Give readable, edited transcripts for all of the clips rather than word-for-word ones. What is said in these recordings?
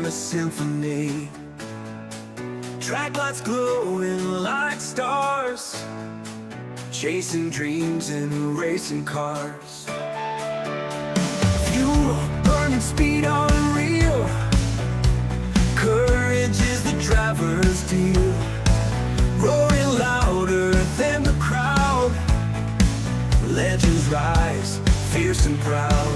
a symphony. Track lights glowing like stars, chasing dreams in racing cars. Fuel, burning speed unreal. Courage is the driver's deal. Roaring louder than the crowd. Legends rise, fierce and proud.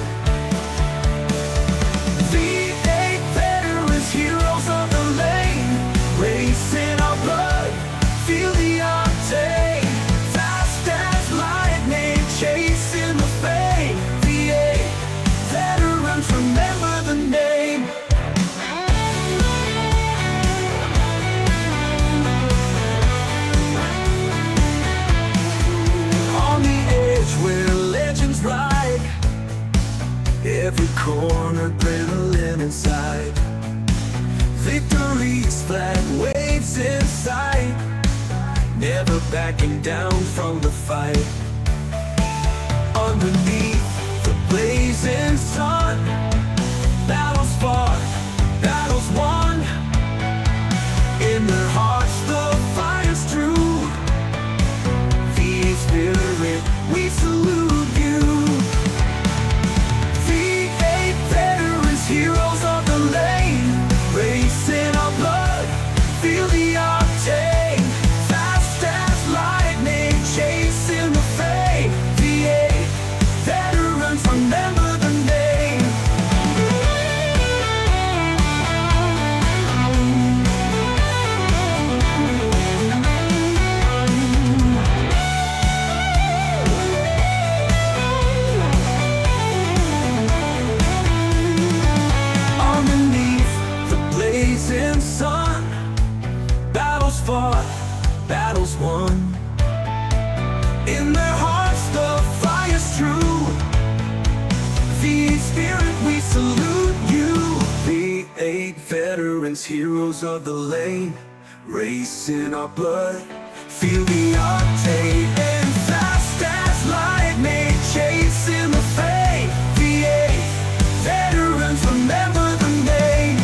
V8 veterans, heroes of the lane. Race in our blood, feel the octane. Fast as lightning, chasing the fame. V8 veterans, remember the name. On the edge where legends ride, every corner adrenaline inside. Victory's flag waves in sight, never backing down from the fight. Underneath the blazing sun, battles fought, battles won. In their hearts the fire's true. V8 spirit, we salute you. V8 veterans, heroes of the lane. Race in our blood, feel the octane. Fast as lightning, chasing the fame. V8 veterans, remember the name. Underneath the blazing sun, battles fought, battles won. In their hearts the fire's true. V8 spirit, we salute you. V8 veterans, heroes of the lane. Race in our blood, feel the octane. And fast as lightning, chasing the fame. V8 veterans, remember the name.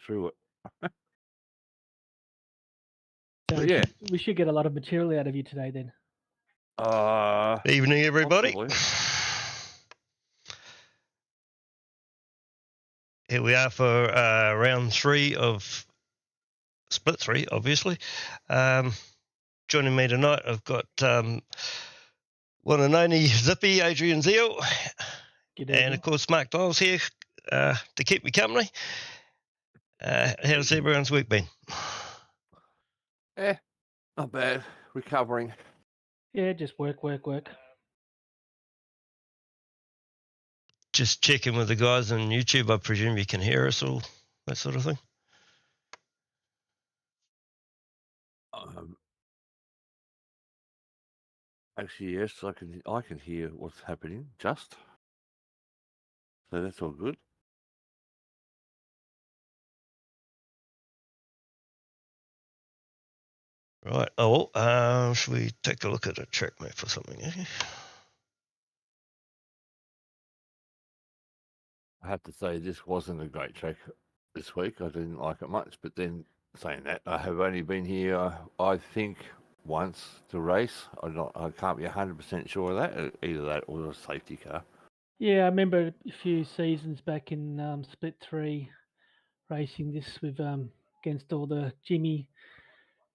through it. So But yeah. we should get a lot of material out of you today then. Evening, everybody. Possibly. Here we are for round 3 of split 3, obviously. Joining me tonight, I've got one and only Zippy, Adrian Zeal, and of course Mark Dials here to keep me company. How's everyone's week been? Not bad. Recovering. Yeah, just work. Just checking with the guys on YouTube. I presume you can hear us all, that sort of thing. Actually, yes, I can hear what's happening. So that's all good. Right. Should we take a look at a track map or something? Eh? I have to say this wasn't a great track this week. I didn't like it much, but then saying that, I have only been here, I think, once to race. I can't be 100% sure of that. Either that or a safety car. Yeah, I remember a few seasons back in Split 3 racing this with against all the Jimmy,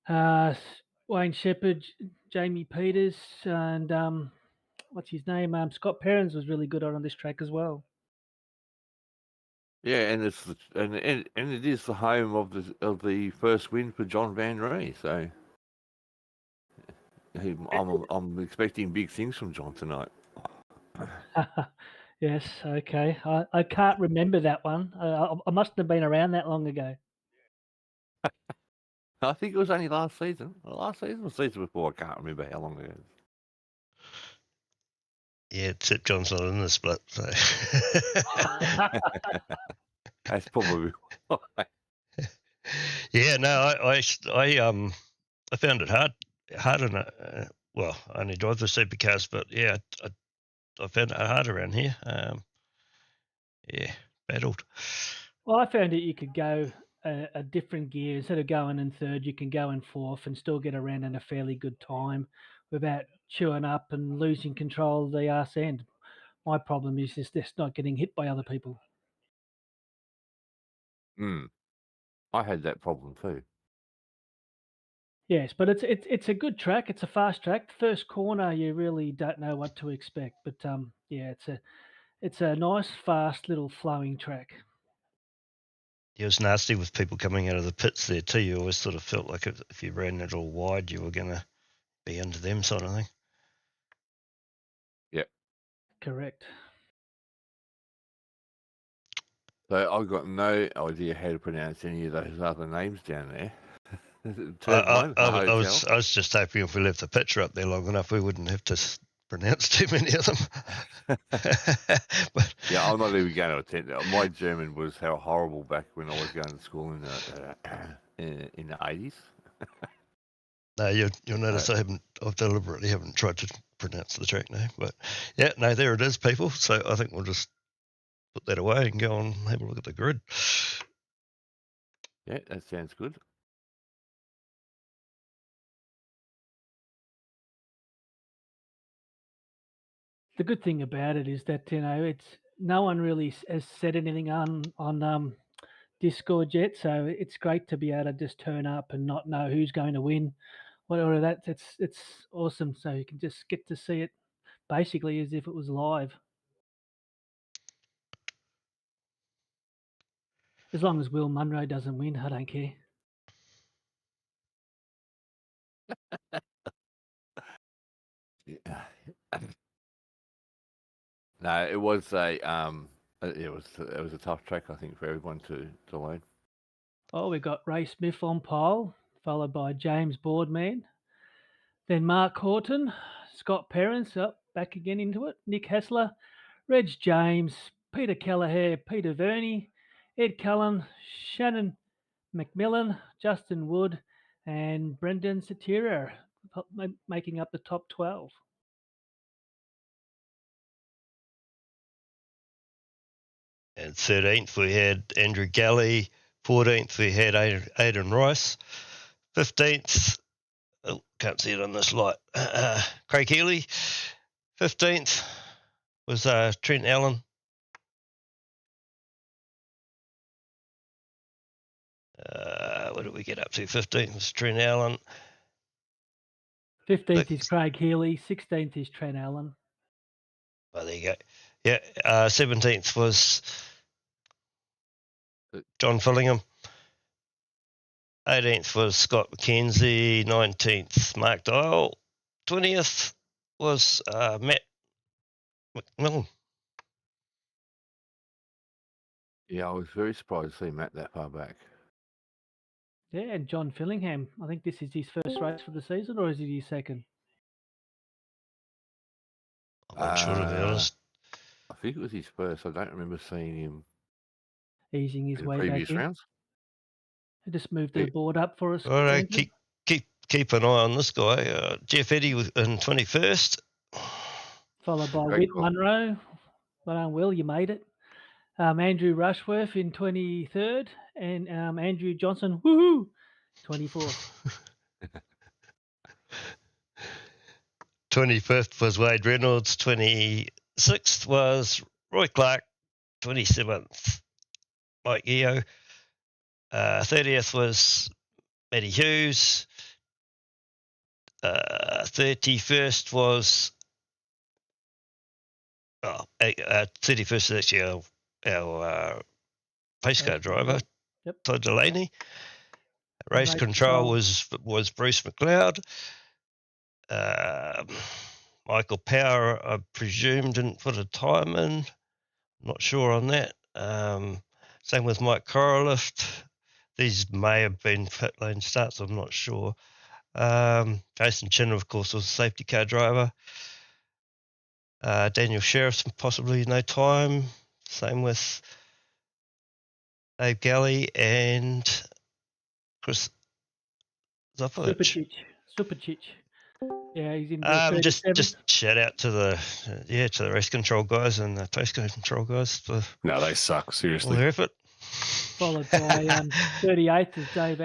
Wayne Shepherd, Jamie Peters, and what's his name? Scott Perrins was really good on this track as well. Yeah, and it is the home of the first win for John Van Rey. So I'm expecting big things from John tonight. Yes, okay. I can't remember that one. I mustn't have been around that long ago. I think it was only last season. Last season or season before, I can't remember how long ago. Yeah, except John's not in the split, so That's probably why. Yeah, no, I found it hard in well, I only drive the supercars, but yeah, I found it hard around here. Yeah, battled. Well, I found that you could go a different gear. Instead of going in third, you can go in fourth and still get around in a fairly good time without chewing up and losing control of the arse end. My problem is just not getting hit by other people. I had that problem too. Yes, but it's a good track. It's a fast track. First corner, you really don't know what to expect. But yeah, it's a nice, fast, little flowing track. It was nasty with people coming out of the pits there too. You always sort of felt like if you ran it all wide, you were going to be into them sort of thing. Yep. Correct. So I've got no idea how to pronounce any of those other names down there. I was just hoping if we left the picture up there long enough, we wouldn't have to pronounce too many of them. But, yeah, I'm not even going to attempt that. My German was how horrible back when I was going to school in the 80s. No, you'll notice I deliberately haven't tried to pronounce the track name, but yeah, no, there it is, people. So I think we'll just put that away and go and have a look at the grid. Yeah, that sounds good. The good thing about it is that it's no one really has said anything on Discord yet, so it's great to be able to just turn up and not know who's going to win. Whatever that, it's awesome. So you can just get to see it basically as if it was live. As long as Will Munro doesn't win, I don't care. Yeah. No, it was a tough track, I think, for everyone to learn. Oh, we got Ray Smith on pole, followed by James Boardman. Then Mark Horton, Scott Perrins up back again into it, Nick Hessler, Reg James, Peter Kelleher, Peter Verney, Ed Cullen, Shannon McMillan, Justin Wood, and Brendan Satira making up the top 12. And 13th, we had Andrew Galley, 14th, we had Aidan Rice. 15th, oh, can't see it on this light, Craig Healy. 15th was Trent Allen. What did we get up to? 15th was Trent Allen. 15th is Craig Healy. 16th is Trent Allen. Oh, there you go. Yeah, 17th was John Fillingham. 18th was Scott McKenzie. 19th, Mark Dial. 20th was Matt McMillan. Yeah, I was very surprised to see Matt that far back. Yeah, and John Fillingham. I think this is his first race for the season, or is it his second? I'm not sure, to be honest. I think it was his first. I don't remember seeing him Easing his in the way previous back in. rounds. I just moved the board up for us. All right, Andrew. keep an eye on this guy. Jeff Eddy in 21st. Followed by Great Whit call. Munro. Well done, Will, you made it. Andrew Rushworth in 23rd, and Andrew Johnson, woohoo, 24th. 25th was Wade Reynolds. 26th was Roy Clark. 27th, Mike Eo. 30th was Matty Hughes. 31st was 31st is actually our pace car driver, Yep. Todd Delaney. Race Race control control. was Bruce McLeod. Michael Power, I presume, didn't put a time in. Not sure on that. Same with Mike Corralift. These may have been pit lane starts, I'm not sure. Jason Chin, of course, was a safety car driver. Daniel Sheriff, possibly no time. Same with Dave Galley and Chris Zopovich. Superchich. Yeah, he's in the just shout out to the race control guys and the pace control guys for No, they suck, all seriously. their effort. Followed by 38th is Dave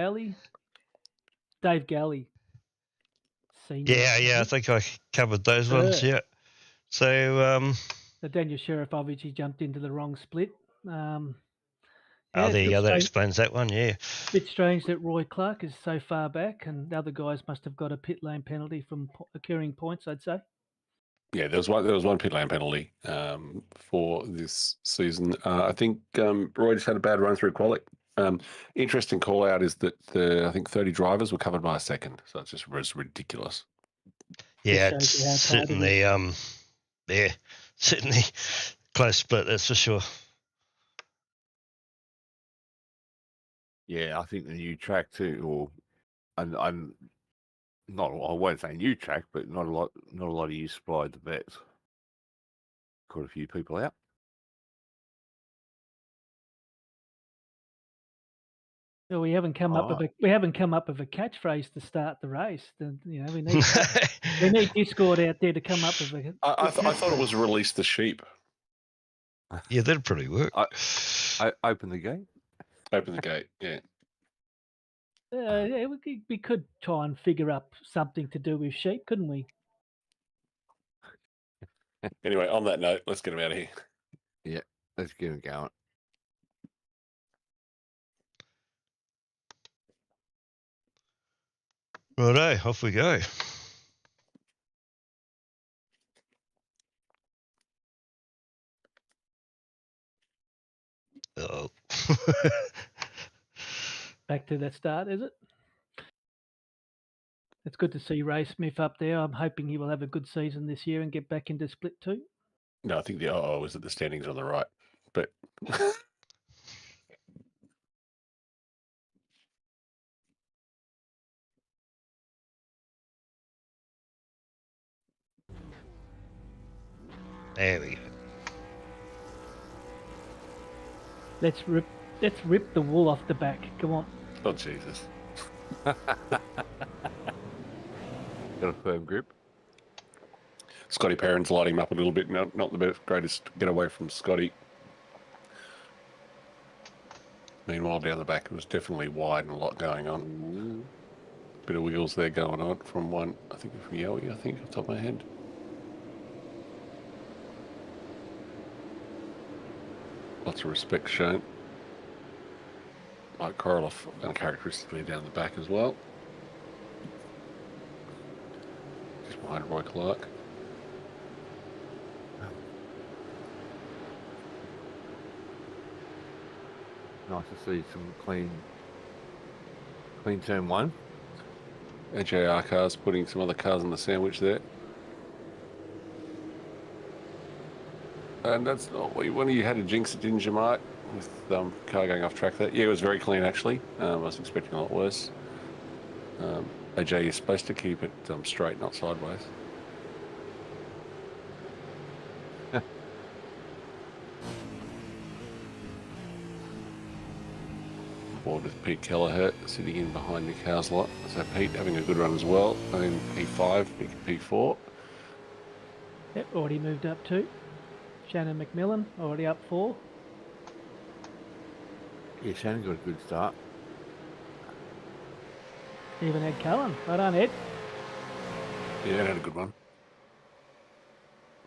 Galley. Senior. Yeah, I think I covered those ones. Yeah. So The Daniel Sheriffovich, he jumped into the wrong split. there you go. That explains that one. Yeah. Bit strange that Roy Clark is so far back, and the other guys must have got a pit lane penalty from occurring points, I'd say. Yeah, there was one pit lane penalty for this season. I think Roy just had a bad run through quali. Interesting call out is that I think 30 drivers were covered by a second, so it's just ridiculous. Yeah, Just it's shows you how tight certainly certainly close split, that's for sure. Yeah, I think the new track too, and I'm not. I won't say new track, but not a lot of you supplied the vets. Caught a few people out. Well, we haven't come up with a catchphrase to start the race. We need Discord out there to come up with a. I thought it was release the sheep. Yeah, that'd probably work. I open the gate. Open the gate, yeah. We could try and figure up something to do with sheep, couldn't we? Anyway, on that note, let's get them out of here. Yeah, let's get them going. Righto, off we go. Oh. Back to that start, is it? It's good to see Ray Smith up there. I'm hoping he will have a good season this year and get back into Split 2. No, I think the was at the standings on the right, but There we go. Let's rip the wool off the back. Come on. oh Jesus. Got a firm grip. Scotty Perrin's lighting him up a little bit. Not the greatest getaway from Scotty. Meanwhile, down the back, it was definitely wide and a lot going on. Bit of wheels there going on from one, I think from Yowie, off the top of my head. Lots of respect shown. Mike Korolev uncharacteristically down the back as well. Just behind Roy Clark. Nice to see some clean turn one. AJR cars putting some other cars in the sandwich there. And that's not what one of you had to jinx it, didn't you, Mark? With car going off track there. Yeah, it was very clean actually. I was expecting a lot worse. AJ, you're supposed to keep it straight, not sideways. Board with Pete Kelleher sitting in behind Nick Houslot. So Pete having a good run as well. And P5, P4. Yep, already moved up 2. Shannon McMillan, already up 4. Yeah, Shannon got a good start. Even Ed Cullen. Right on, Ed. Yeah, it had a good one.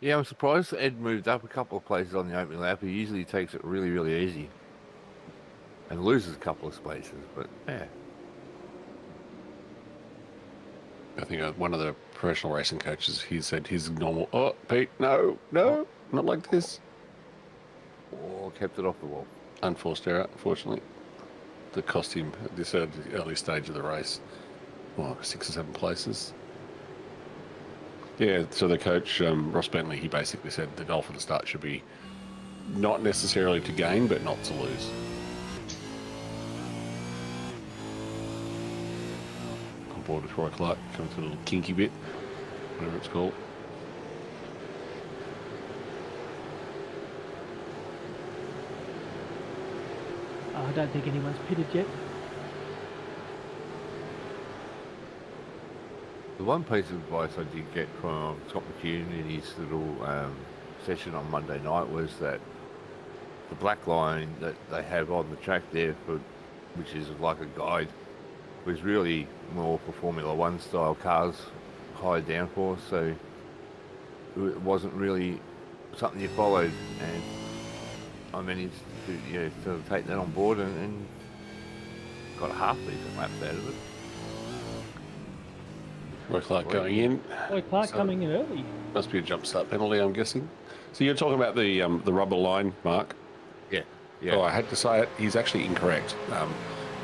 Yeah, I'm surprised Ed moved up a couple of places on the opening lap. He usually takes it really, really easy and loses a couple of spaces, but yeah. I think one of the professional racing coaches, he said his normal, oh, Pete, no, not like this. Or kept it off the wall. Unforced error, unfortunately. That cost him at this early stage of the race, 6 or 7 places. Yeah, so the coach, Ross Bentley, he basically said the goal for the start should be not necessarily to gain, but not to lose. On board with Roy Clark, coming to a little kinky bit, whatever it's called. I don't think anyone's pitted yet. The one piece of advice I did get from Scott McCune in his little session on Monday night was that the black line that they have on the track there, which is like a guide, was really more for Formula One style cars, high downforce, so it wasn't really something you followed, and I managed to sort of take that on board and got a half decent laps out of it. Roy Clark going in. Roy Clark coming in early. Must be a jump start penalty, I'm guessing. So you're talking about the rubber line, Mark? Yeah. Oh, I had to say it. He's actually incorrect.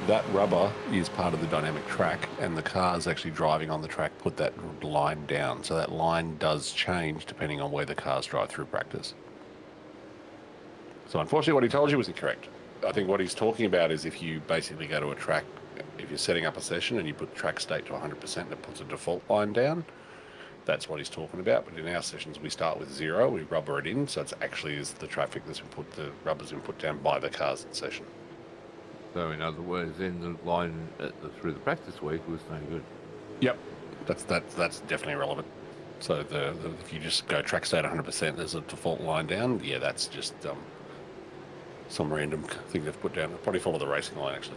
That rubber is part of the dynamic track, and the cars actually driving on the track put that line down. So that line does change depending on where the cars drive through practice. So unfortunately, what he told you was incorrect. I think what he's talking about is if you basically go to a track, if you're setting up a session and you put track state to 100% and it puts a default line down, that's what he's talking about. But in our sessions, we start with 0, we rubber it in, so it's actually is the traffic that's been put, the rubber's been put down by the cars in session. So in other words, then the line through the practice week was no good. Yep, that's definitely relevant. So if you just go track state 100%, there's a default line down. Yeah, that's just some random thing they've put down. I'll probably follow the racing line actually.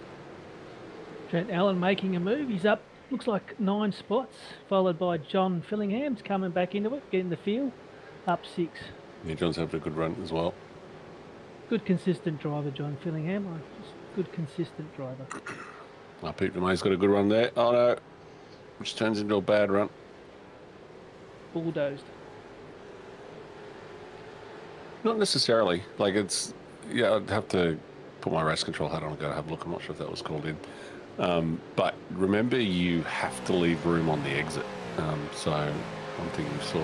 Trent Allen making a move. He's up, looks like 9 spots, followed by John Fillingham's coming back into it, getting the field, up 6. Yeah, John's having a good run as well. Good consistent driver, John Fillingham. Good consistent driver. Pete Lemmay's got a good run there. Oh no, which turns into a bad run. Bulldozed. Not necessarily. Like it's, yeah, I'd have to put my race control hat on and go have a look. I'm not sure if that was called in. But remember, you have to leave room on the exit. So one thing you saw,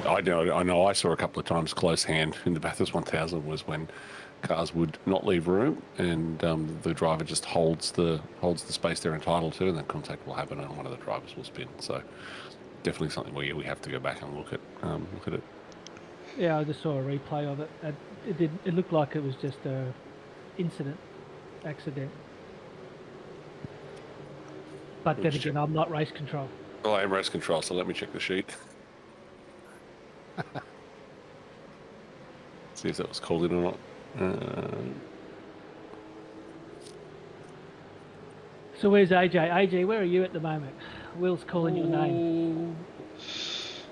I know I saw a couple of times close hand in the Bathurst 1000 was when cars would not leave room and the driver just holds the space they're entitled to, and then contact will happen and one of the drivers will spin. So definitely something where we have to go back and look at it. Yeah, I just saw a replay of it. It looked like it was just a accident. But then again, I'm not race control. Oh, I am race control, so let me check the sheet. See if that was called in or not. So where's AJ? AJ, where are you at the moment? Will's calling your name.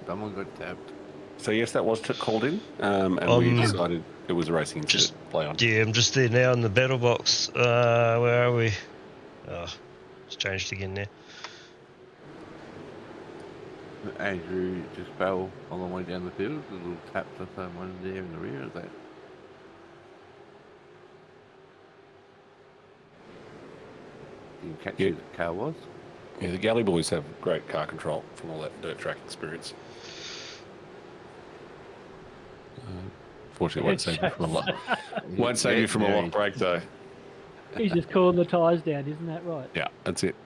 Someone got tapped. So yes, that was called in, and we decided it was a racing incident to play on. Yeah, I'm just there now in the battle box. Where are we? Oh, it's changed again now. Andrew just fell on the way down the field. A little tap to someone there in the rear of that. Did you catch who the car was? Yeah, the Galley boys have great car control from all that dirt track experience. Fortunately, won't save you from a lot. Won't save you from a lot break though. He's just cooling the tyres down, isn't that right? Yeah, that's it.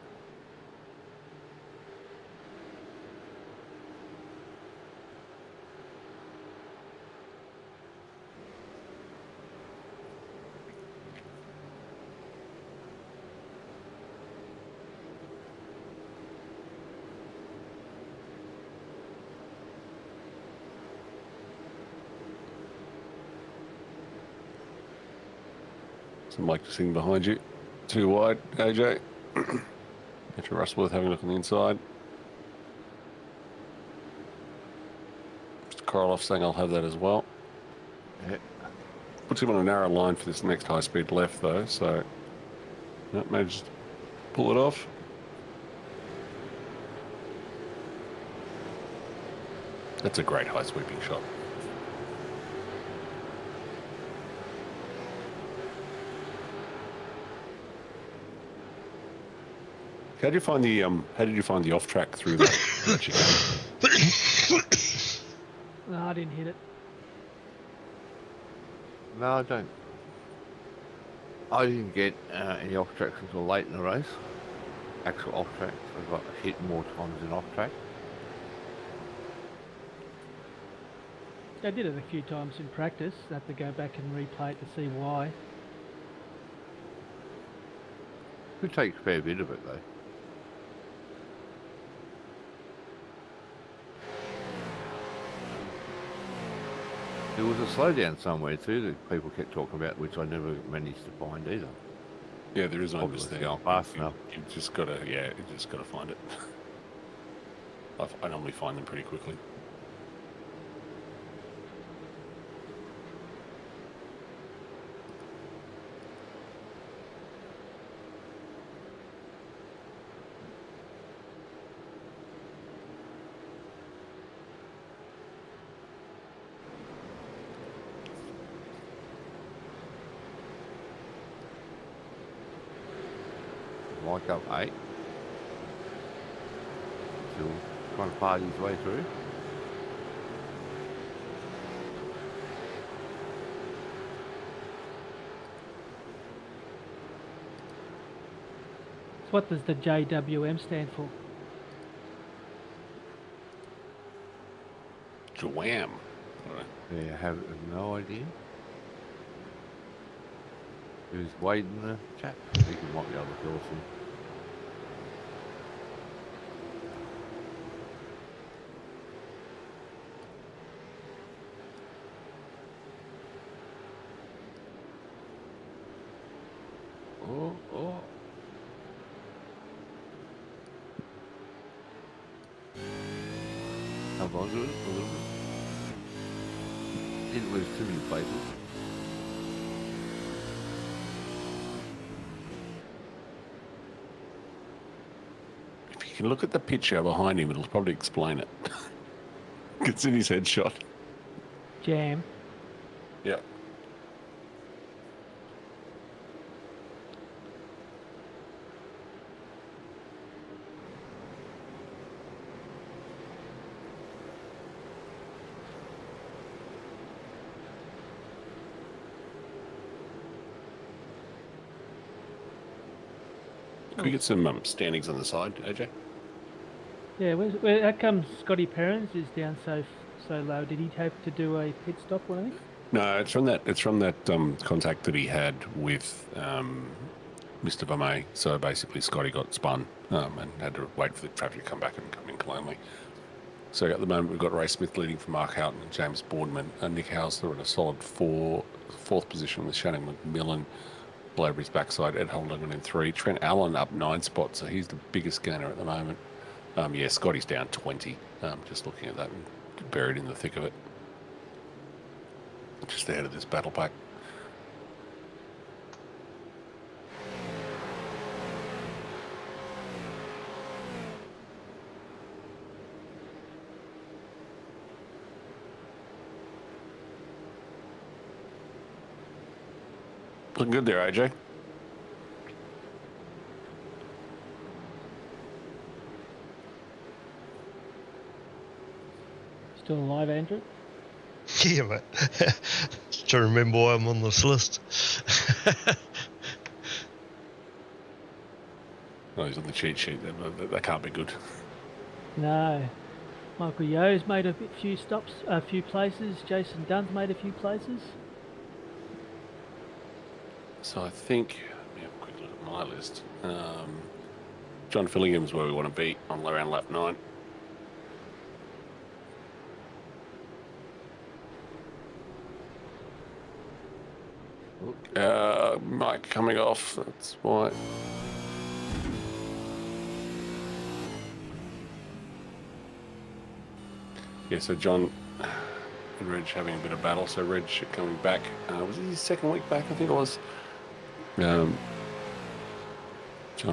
Some Mike sitting behind you. Too wide, AJ. Mr. Rushworth having a look on the inside. Mr. Koroloff saying I'll have that as well. Yeah. Puts him on a narrow line for this next high-speed left, though, so managed to pull it off. That's a great high-sweeping shot. How did you find the off track through that? No, I didn't hit it. No, I don't. I didn't get any off tracks until late in the race. Actual off tracks. I got hit more times than off track. I did it a few times in practice. I have to go back and replay it to see why. Could take a fair bit of it though. There was a slowdown somewhere too that people kept talking about, which I never managed to find either. Yeah, there is one Obviously there. going fast enough. You just gotta find it. I normally find them pretty quickly. Like up 8. Still trying to party his way through. So what does the JWM stand for? Jawam. Yeah, I have no idea. Who's Wade in the chat? I think he might be able to fill us in. Oh. Hold on to it a little bit. Didn't lose too many places. If you can look at the picture behind him, it'll probably explain it. It's in his headshot. Jam. Yeah. Can we get some standings on the side, AJ? Yeah, how come Scotty Perrins is down so low? Did he have to do a pit stop or anything? No, it's from that contact that he had with Mr. Vamay. So basically, Scotty got spun and had to wait for the traffic to come back and come in cleanly. So at the moment, we've got Ray Smith leading from Mark Houghton and James Boardman, and Nick Hausler in a solid fourth position with Shannon McMillan, all over his backside. Ed Holdingen in 3. Trent Allen up 9 spots, so he's the biggest gainer at the moment. Yeah, Scotty's down 20. Just looking at that and buried in the thick of it. Just ahead of this battle pack. Looking good there, AJ. Still alive, Andrew? Yeah, mate. Just trying to remember why I'm on this list. Oh, he's on the cheat sheet. That can't be good. No. Michael Yeo's made a few stops, a few places. Jason Dunn's made a few places. So I think, let me have a quick look at my list. John Fillingham's where we want to be on around lap 9. Mike coming off, that's why. Yeah, so John and Reg having a bit of battle. So Reg coming back. Was it his second week back? I think it was. John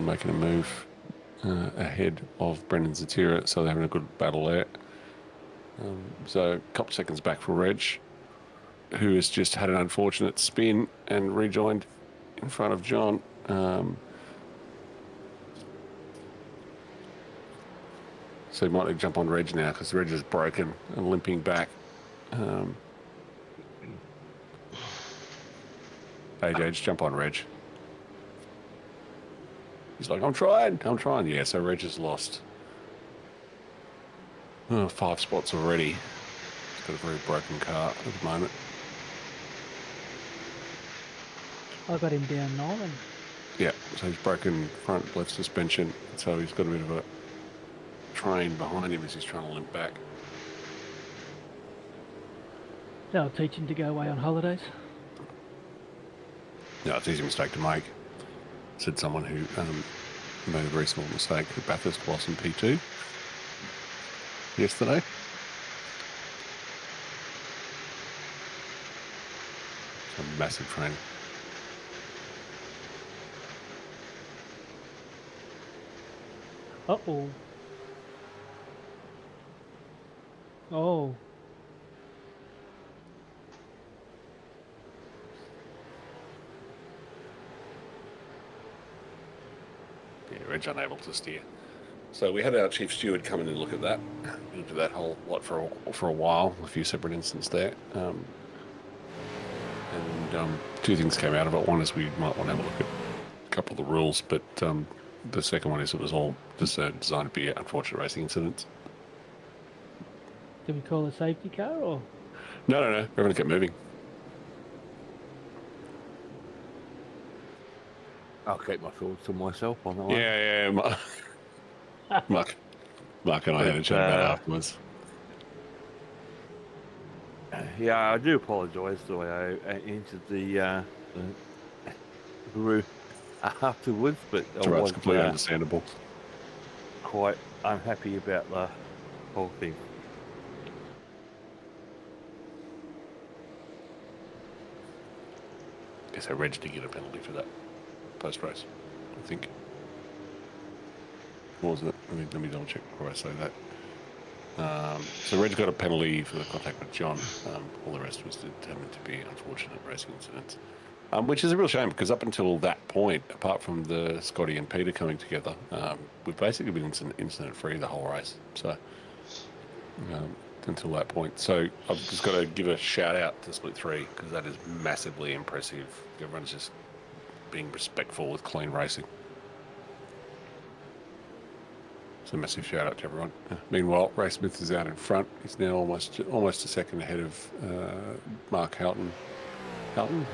making a move ahead of Brendan Zatira, so they're having a good battle there. So a couple seconds back for Reg, who has just had an unfortunate spin and rejoined in front of John. So he might jump on Reg now because Reg is broken and limping back. AJ, just jump on Reg. He's like, I'm trying. Yeah, so Reg has lost 5 spots already. He's got a very broken car at the moment. I got him down 9. Yeah, so he's broken front left suspension, so he's got a bit of a train behind him as he's trying to limp back. That'll teach him to go away on holidays. No, it's an easy mistake to make. Said someone who made a very small mistake at Bathurst whilst in P2 yesterday. It's a massive train. Uh-oh. Oh. Yeah, Reg unable to steer. So we had our chief steward come in and look at that. We looked at that whole lot for a while, a few separate incidents there. And 2 things came out of it. One is we might want to have a look at a couple of the rules, but the second one is it was all just designed to be unfortunate racing incidents. Did we call a safety car or? No. Everyone kept moving. I'll keep my thoughts to myself on that one. Yeah. Mark and I had a chat about it afterwards. Yeah, I do apologise the way I entered the route afterwards, but It's I right, was it's completely understandable. quite unhappy about the whole thing. Guess I Reg did get a penalty for that post-race, I think. What was it? Let me double check before I say that. So Reg got a penalty for the contact with John. All the rest was determined to be unfortunate racing incidents, which is a real shame because up until that point, apart from the Scotty and Peter coming together, we've basically been incident-free the whole race. So until that point. So I've just got to give a shout-out to Split 3 because that is massively impressive. Everyone's just being respectful with clean racing. So a massive shout out to everyone. Meanwhile, Ray Smith is out in front. He's now almost a second ahead of Mark Houghton. Houghton,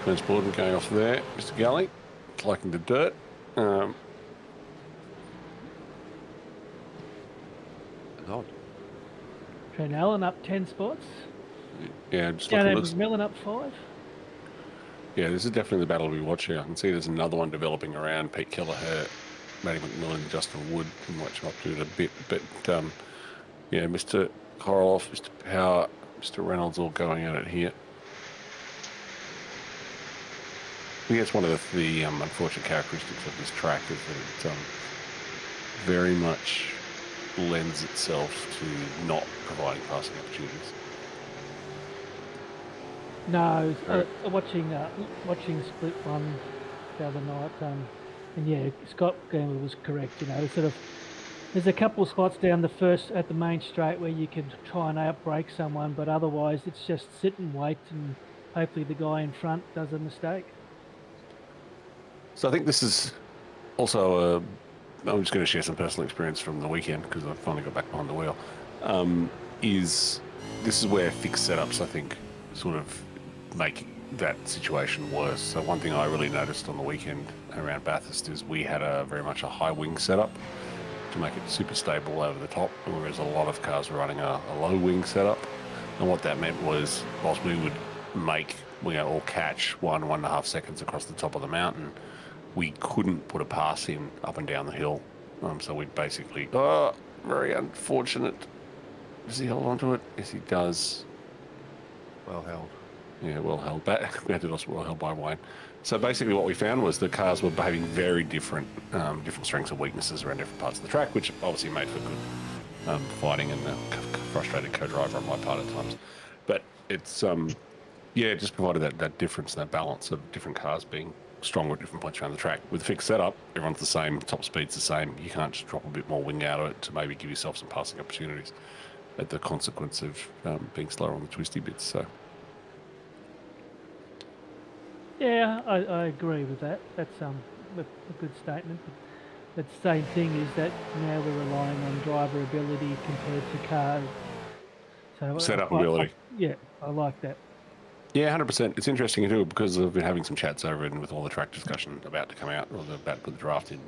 Transport and going off there. Mr. Galley, liking the dirt. God. Trent Allen up 10 spots. Yeah, just Down looking at looks. McMillan up 5. Yeah, this is definitely the battle we'll be watching. I can see there's another one developing around Pete Kelleher, Matty McMillan, Justin Wood, and watch up to it a bit. But yeah, Mr. Korolev, Mr. Power, Mr. Reynolds all going at it here. I think that's one of the unfortunate characteristics of this track is that it very much lends itself to not providing passing opportunities. No, watching split one the other night, and yeah, Scott Gamble was correct. You know, sort of, there's a couple of spots down at the main straight where you can try and outbrake someone, but otherwise it's just sit and wait, and hopefully the guy in front does a mistake. So I think this is also I'm just going to share some personal experience from the weekend because I finally got back behind the wheel. This is where fixed setups, I think, sort of make that situation worse. So one thing I really noticed on the weekend around Bathurst is we had very much a high wing setup to make it super stable over the top, whereas a lot of cars were running a low wing setup. And what that meant was, whilst we would or catch 1.5 seconds across the top of the mountain, we couldn't put a pass in up and down the hill. So we'd basically, very unfortunate. Does he hold on to it? Yes, he does. Well held. Yeah, well held. We had to also well held by Wayne. So basically what we found was the cars were behaving very different strengths and weaknesses around different parts of the track, which obviously made for good fighting and frustrated co-driver on my part at times. But it's, it just provided that difference, that balance of different cars being stronger at different points around the track. With fixed setup, everyone's the same, top speed's the same. You can't just drop a bit more wing out of it to maybe give yourself some passing opportunities at the consequence of being slower on the twisty bits. So. Yeah, I agree with that. That's a good statement. But the same thing is that now we're relying on driver ability compared to cars. So Setup ability. I like that. Yeah, 100%. It's interesting too because I've been having some chats over it and with all the track discussion about to come out, or about to put the draft in.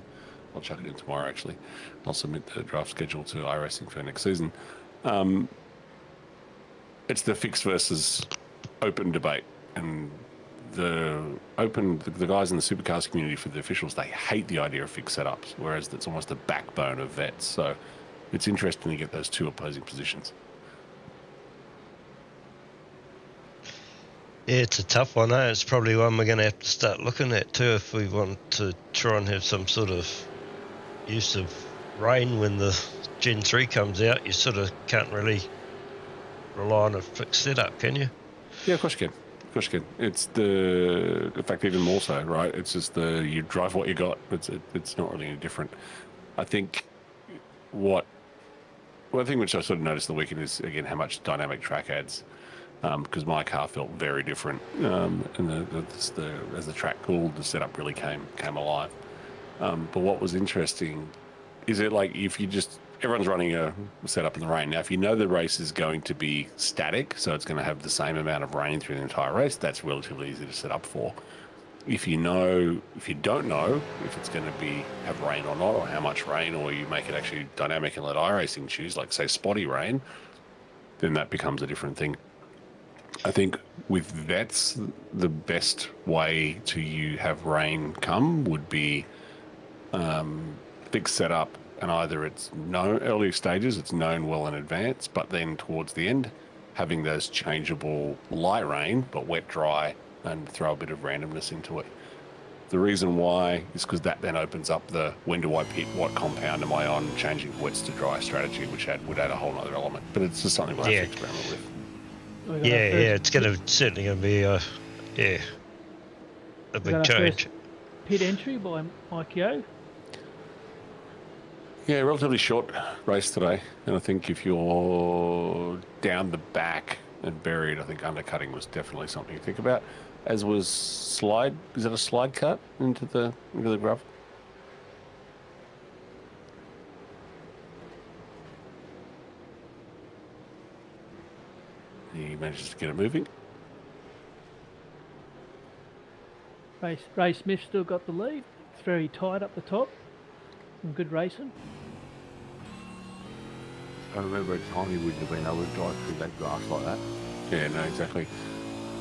I'll chuck it in tomorrow actually. I'll submit the draft schedule to iRacing for next season. It's the fixed versus open debate, and the guys in the supercars community, for the officials, they hate the idea of fixed setups, whereas that's almost the backbone of vets. So it's interesting to get those two opposing positions. Yeah, it's a tough one, eh? It's probably one we're going to have to start looking at too if we want to try and have some sort of use of rain when the Gen 3 comes out. You sort of can't really rely on a fixed setup, can you? Yeah, of course you can. Of course you can. It's in fact, even more so, right? It's just you drive what you got. It's not really any different. I think one thing which I sort of noticed the weekend is, again, how much dynamic track adds. Because my car felt very different, and as the track cooled, the setup really came alive. But what was interesting is it like if you everyone's running a setup in the rain. Now, if you know the race is going to be static, so it's going to have the same amount of rain through the entire race, that's relatively easy to set up for. If you don't know if it's going to have rain or not, or how much rain, or you make it actually dynamic and let iRacing choose, like say spotty rain, then that becomes a different thing. I think with vets, the best way to have rain come would be fixed setup, and either it's known early stages, it's known well in advance, but then towards the end, having those changeable light rain, but wet, dry, and throw a bit of randomness into it. The reason why is because that then opens up the when do I pit, what compound am I on, changing wets to dry strategy, which would add a whole other element. But it's just something we'll have to experiment with. It's certainly going to be a big change. Pit entry by Mike Yo. Yeah, relatively short race today, and I think if you're down the back and buried, I think undercutting was definitely something to think about. As was slide. Is that a slide cut into the gravel? He manages to get it moving. Ray Smith still got the lead. It's very tight up the top. Some good racing. I remember a time he wouldn't have been able to drive through that grass like that. Yeah, no, exactly.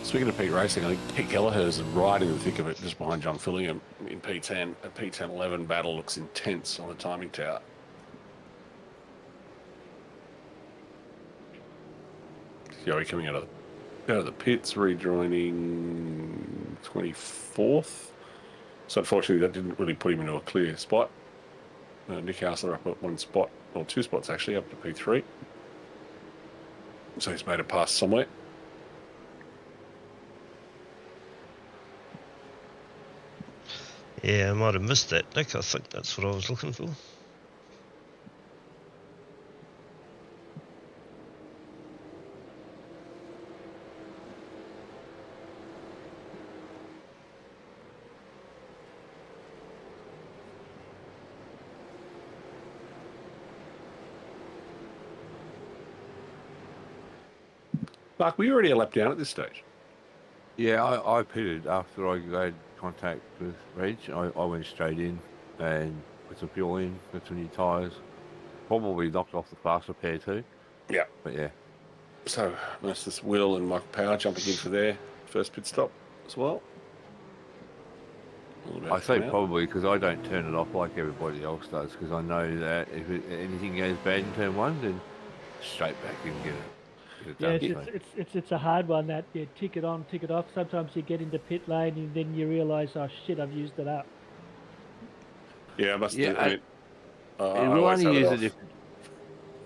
Speaking of Pete Racing, I think Pete Kelleher's right in the thick of it, just behind John Fillingham in P10. A P10-11 battle looks intense on the timing tower. Joey coming out of the pits, rejoining 24th. So unfortunately, that didn't really put him into a clear spot. Nick Hausler up at one spot, or two spots actually, up to P3. So he's made a pass somewhere. Yeah, I might have missed that, Nick. I think that's what I was looking for. Mark, were you already a lap down at this stage? Yeah, I pitted after I made contact with Reg. I went straight in and put some fuel in, put some new tyres. Probably knocked off the fast repair too. Yeah. But yeah. So, Moses Will and Michael Power jumping in for their first pit stop as well. I say probably because I don't turn it off like everybody else does, because I know that if anything goes bad in turn one, then straight back and get it. Yeah, it's a hard one, that you tick it on, tick it off. Sometimes you get into pit lane and then you realise, oh shit, I've used it up. Yeah, I must. Yeah, I mean, it will only use it if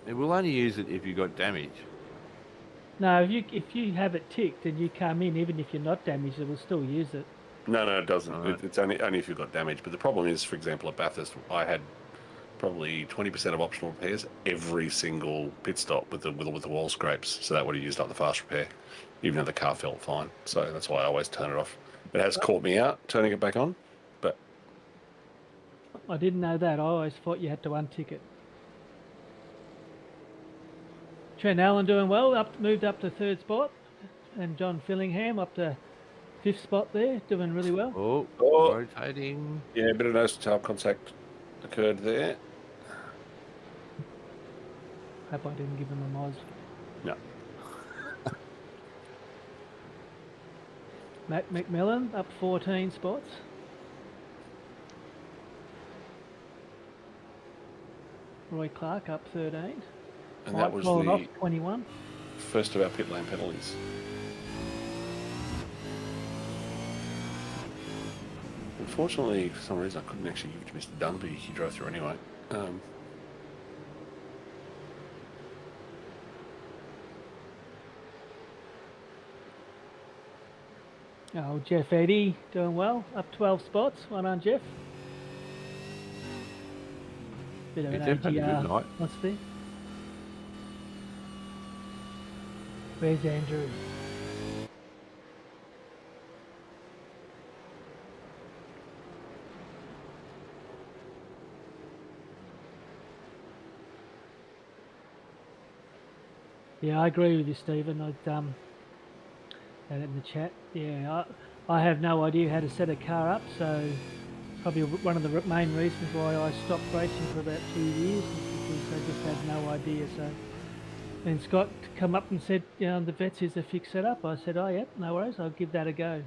it will only use it if you got damage. No, if you have it ticked and you come in, even if you're not damaged, it will still use it. No, it doesn't. Right. It's only if you've got damage. But the problem is, for example, at Bathurst, I had probably 20% of optional repairs every single pit stop with the wall scrapes. So that would have used up the fast repair, even though the car felt fine. So that's why I always turn it off. It has caught me out turning it back on, but I didn't know that. I always thought you had to untick it. Trent Allen doing well, moved up to third spot, and John Fillingham up to fifth spot there, doing really well. Oh, rotating. Yeah, a bit of nose to tail contact occurred there. Hope I didn't give him a moz. No. Matt McMillan up 14 spots. Roy Clark up 13. And that was falling the off 21. first of our pit lane penalties. Unfortunately, for some reason, I couldn't actually give it to Mr. Dunn, but he drove through anyway. Oh, Jeff Eddy doing well, up 12 spots. Well done, Jeff. Bit of Yeah, an Jeff had a good AGR. night. What's there? Where's Andrew? Yeah, I agree with you, Stephen. I'd that in the chat. Yeah, I have no idea how to set a car up, so probably one of the main reasons why I stopped racing for about 2 years is because I just had no idea. So, and Scott come up and said, you know, the vets is a fixed setup. I said, oh yeah, no worries, I'll give that a go.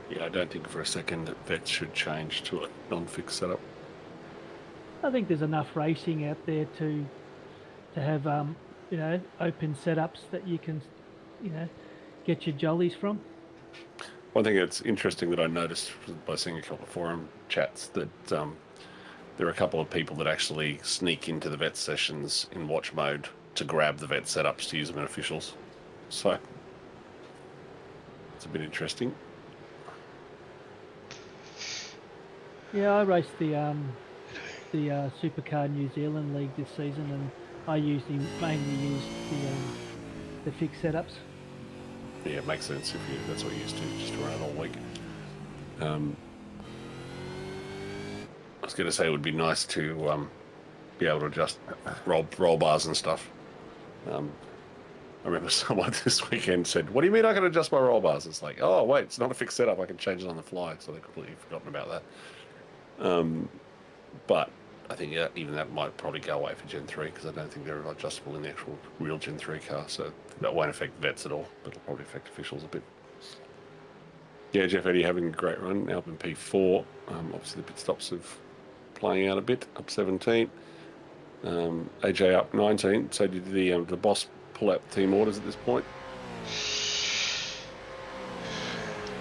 Yeah, I don't think for a second that vets should change to a non-fixed setup. I think there's enough racing out there to have you know, open setups that you can, you know, get your jollies from. One thing that's interesting that I noticed by seeing a couple of forum chats that there are a couple of people that actually sneak into the vet sessions in watch mode to grab the vet setups to use them in officials. So it's a bit interesting. Yeah, I raced the Supercar New Zealand League this season, and I mainly used the fixed setups. Yeah, it makes sense if that's what you used to, just to run it all week. I was going to say it would be nice to be able to adjust roll bars and stuff. I remember someone this weekend said, "What do you mean I can adjust my roll bars?" It's like, oh wait, it's not a fixed setup. I can change it on the fly. So they've completely forgotten about that. But I think even that might probably go away for Gen 3 because I don't think they're adjustable in the actual real Gen 3 car. So that won't affect vets at all, but it'll probably affect officials a bit. Yeah, Jeff Eddy having a great run, now up in P4. Obviously, the pit stops have playing out a bit, up 17. AJ up 19. So did the boss pull out the team orders at this point?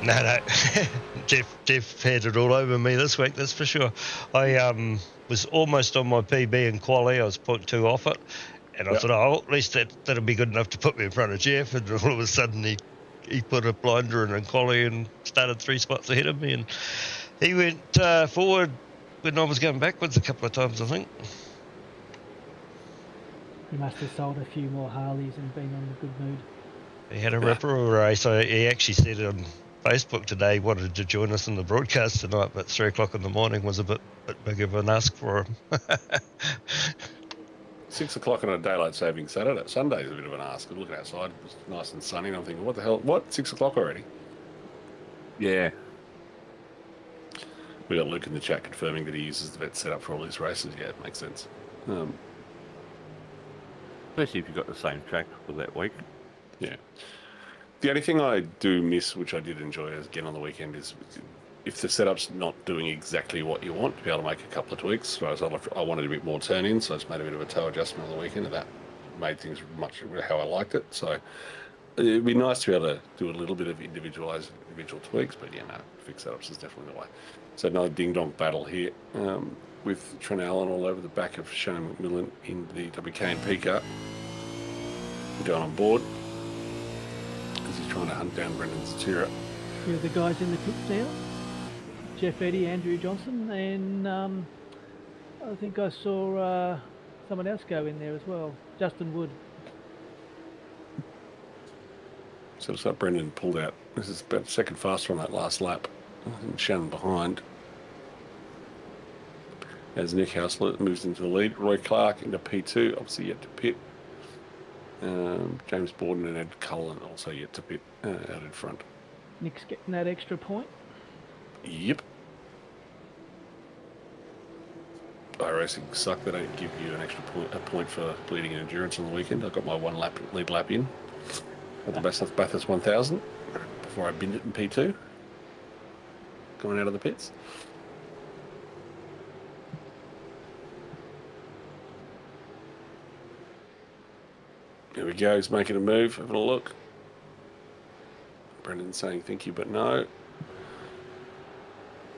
No. Jeff had it all over me this week, that's for sure. I was almost on my PB in quali. I was 0.2 off it. And I thought, oh, at least that'll be good enough to put me in front of Jeff. And all of a sudden, he put a blinder in quali and started 3 spots ahead of me. And he went forward when I was going backwards a couple of times, I think. He must have sold a few more Harleys and been on a good mood. He had a ripper race. He actually said on Facebook today he wanted to join us in the broadcast tonight, but 3 o'clock in the morning was a bit big of an ask for him. 6 o'clock on a daylight saving Sunday is a bit of an ask. I look outside, it was nice and sunny, and I'm thinking, what the hell? What? 6 o'clock already? Yeah. We got Luke in the chat confirming that he uses the vet setup for all his races. Yeah, it makes sense. Especially if you've got the same track for that week. Yeah. The only thing I do miss, which I did enjoy again on the weekend, is if the setup's not doing exactly what you want, to be able to make a couple of tweaks. Whereas I wanted a bit more turn-in, so I just made a bit of a toe adjustment on the weekend, and that made things much how I liked it. So it'd be nice to be able to do a little bit of individual tweaks, but yeah, no, fixed setups is definitely the way. So another ding-dong battle here with Trent Allen all over the back of Shannon McMillan in the WK&P car. Going on board as he's trying to hunt down Brendan Zatira. Yeah, the guys in the pits now. Jeff Eddy, Andrew Johnson, and I think I saw someone else go in there as well, Justin Wood. So it looks like Brendan pulled out. This is about a second faster on that last lap. And Shannon behind. As Nick Hausler moves into the lead. Roy Clark into P2, obviously yet to pit. James Borden and Ed Cullen also yet to pit out in front. Nick's getting that extra point. Yep. iRacing suck. They don't give you an extra point for bleeding in endurance on the weekend. I got my lead lap in at the Bathurst 1000 before I binned it in P2. Going out of the pits. There we go. He's making a move. Having a look. Brendan saying thank you, but no.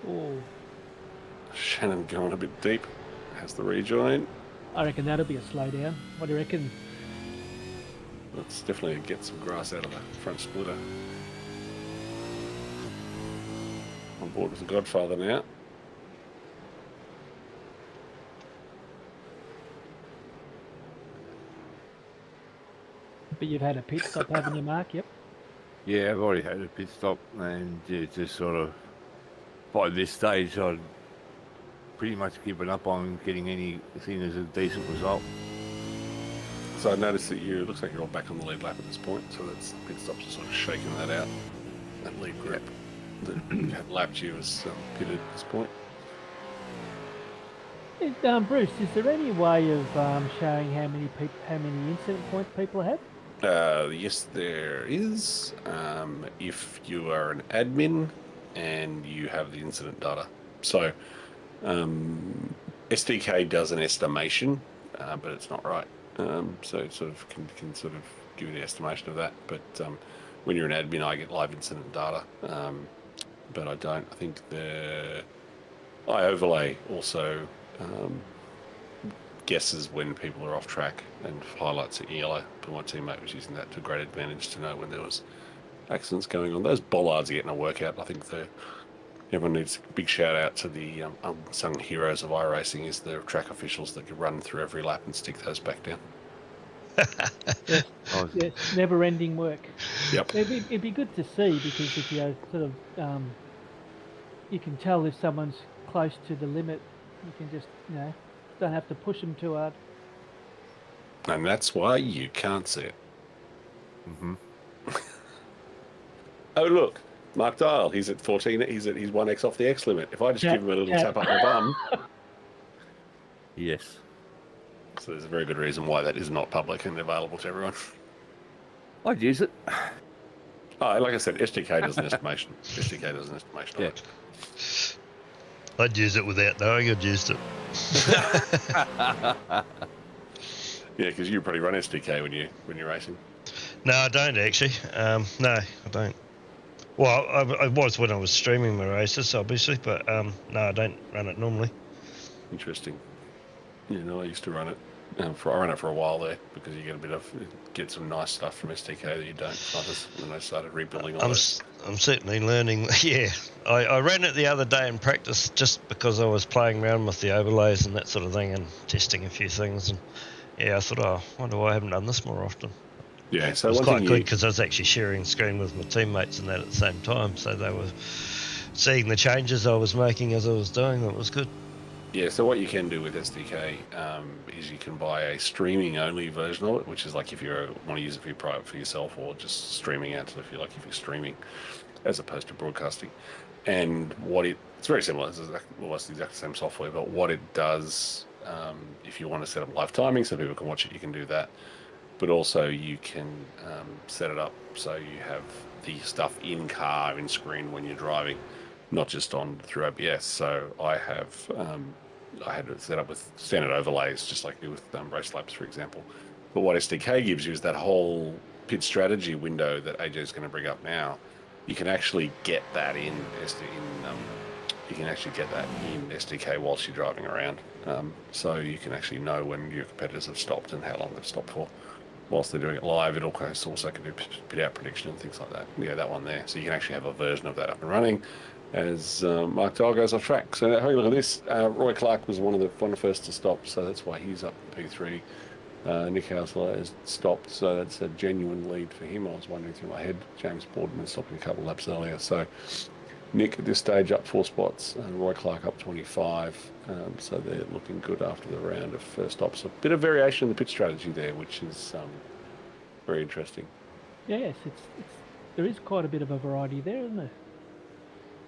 Oh, Shannon going a bit deep. Has the rejoin. I reckon that'll be a slowdown. What do you reckon? Let's definitely get some grass out of the front splitter. On board with the Godfather now. But you've had a pit stop, haven't you, Mark? Yep. Yeah, I've already had a pit stop, and just sort of by this stage, I'd pretty much given up on getting anything as a decent result. So I noticed that looks like you're all back on the lead lap at this point, so that's pit stops are sort of shaking that out. That lead grip that had lapped you was pitted at this point. Bruce, is there any way of showing how many incident points people have? Yes, there is. If you are an admin and you have the incident data. So SDK does an estimation, but it's not right. So it sort of can sort of give you the estimation of that. But when you're an admin, I get live incident data, but I don't. I think I overlay also guesses when people are off track and highlights it in yellow. But my teammate was using that to a great advantage to know when there was accidents going on. Those bollards are getting a workout. I think everyone needs a big shout out to the unsung heroes of iRacing is the track officials that can run through every lap and stick those back down. Yes, never-ending work. Yep. It'd be good to see because if you sort of you can tell if someone's close to the limit. You can just don't have to push them too hard. And that's why you can't see it. Mm-hmm. Oh look, Mark Dial. He's at 14. He's 1x off the X limit. If I just give him a little tap up the bum. Yes. So there's a very good reason why that is not public and available to everyone. I'd use it. Oh, like I said, SDK does an estimation. SDK does an estimation Yeah. of it. I'd use it without knowing I'd used it. Yeah, because you probably run SDK when you're racing. No, I don't actually. No, I don't. Well, I was when I was streaming my races, obviously, but no, I don't run it normally. Interesting. Yeah, no, I used to run it. I ran it for a while there because you get some nice stuff from SDK that you don't from others. And then I started rebuilding all those. I'm certainly learning. Yeah, I ran it the other day in practice just because I was playing around with the overlays and that sort of thing and testing a few things. And yeah, I thought, oh, I wonder why I haven't done this more often. Yeah, so It was one quite thing good because I was actually sharing screen with my teammates and that at the same time, so they were seeing the changes I was making as I was doing. That was good. Yeah, so what you can do with SDK is you can buy a streaming-only version of it, which is like if you want to use it for yourself or just streaming out to if you're streaming as opposed to broadcasting. And it's very similar. It's almost the exact same software, but what it does, if you want to set up live timing so people can watch it, you can do that. But also you can set it up so you have the stuff in car, in screen when you're driving, not just on through OBS. So I had it set up with standard overlays, just like you do with RaceLabs, for example. But what SDK gives you is that whole pit strategy window that AJ is going to bring up now. You can actually get that in SDK whilst you're driving around. So you can actually know when your competitors have stopped and how long they've stopped for. Whilst they're doing it live, it also can do pit out prediction and things like that. Yeah, that one there. So you can actually have a version of that up and running as Mark Dyle goes off track. So have a look at this. Roy Clark was one of the first to stop, so that's why he's up in P3. Nick Hausler has stopped, so that's a genuine lead for him. I was wondering through my head. James Boardman was stopping a couple of laps earlier. So Nick at this stage up 4 spots, and Roy Clark up 25. So they're looking good after the round of first stops. A bit of variation in the pit strategy there, which is very interesting. Yes, there is quite a bit of a variety there, isn't there?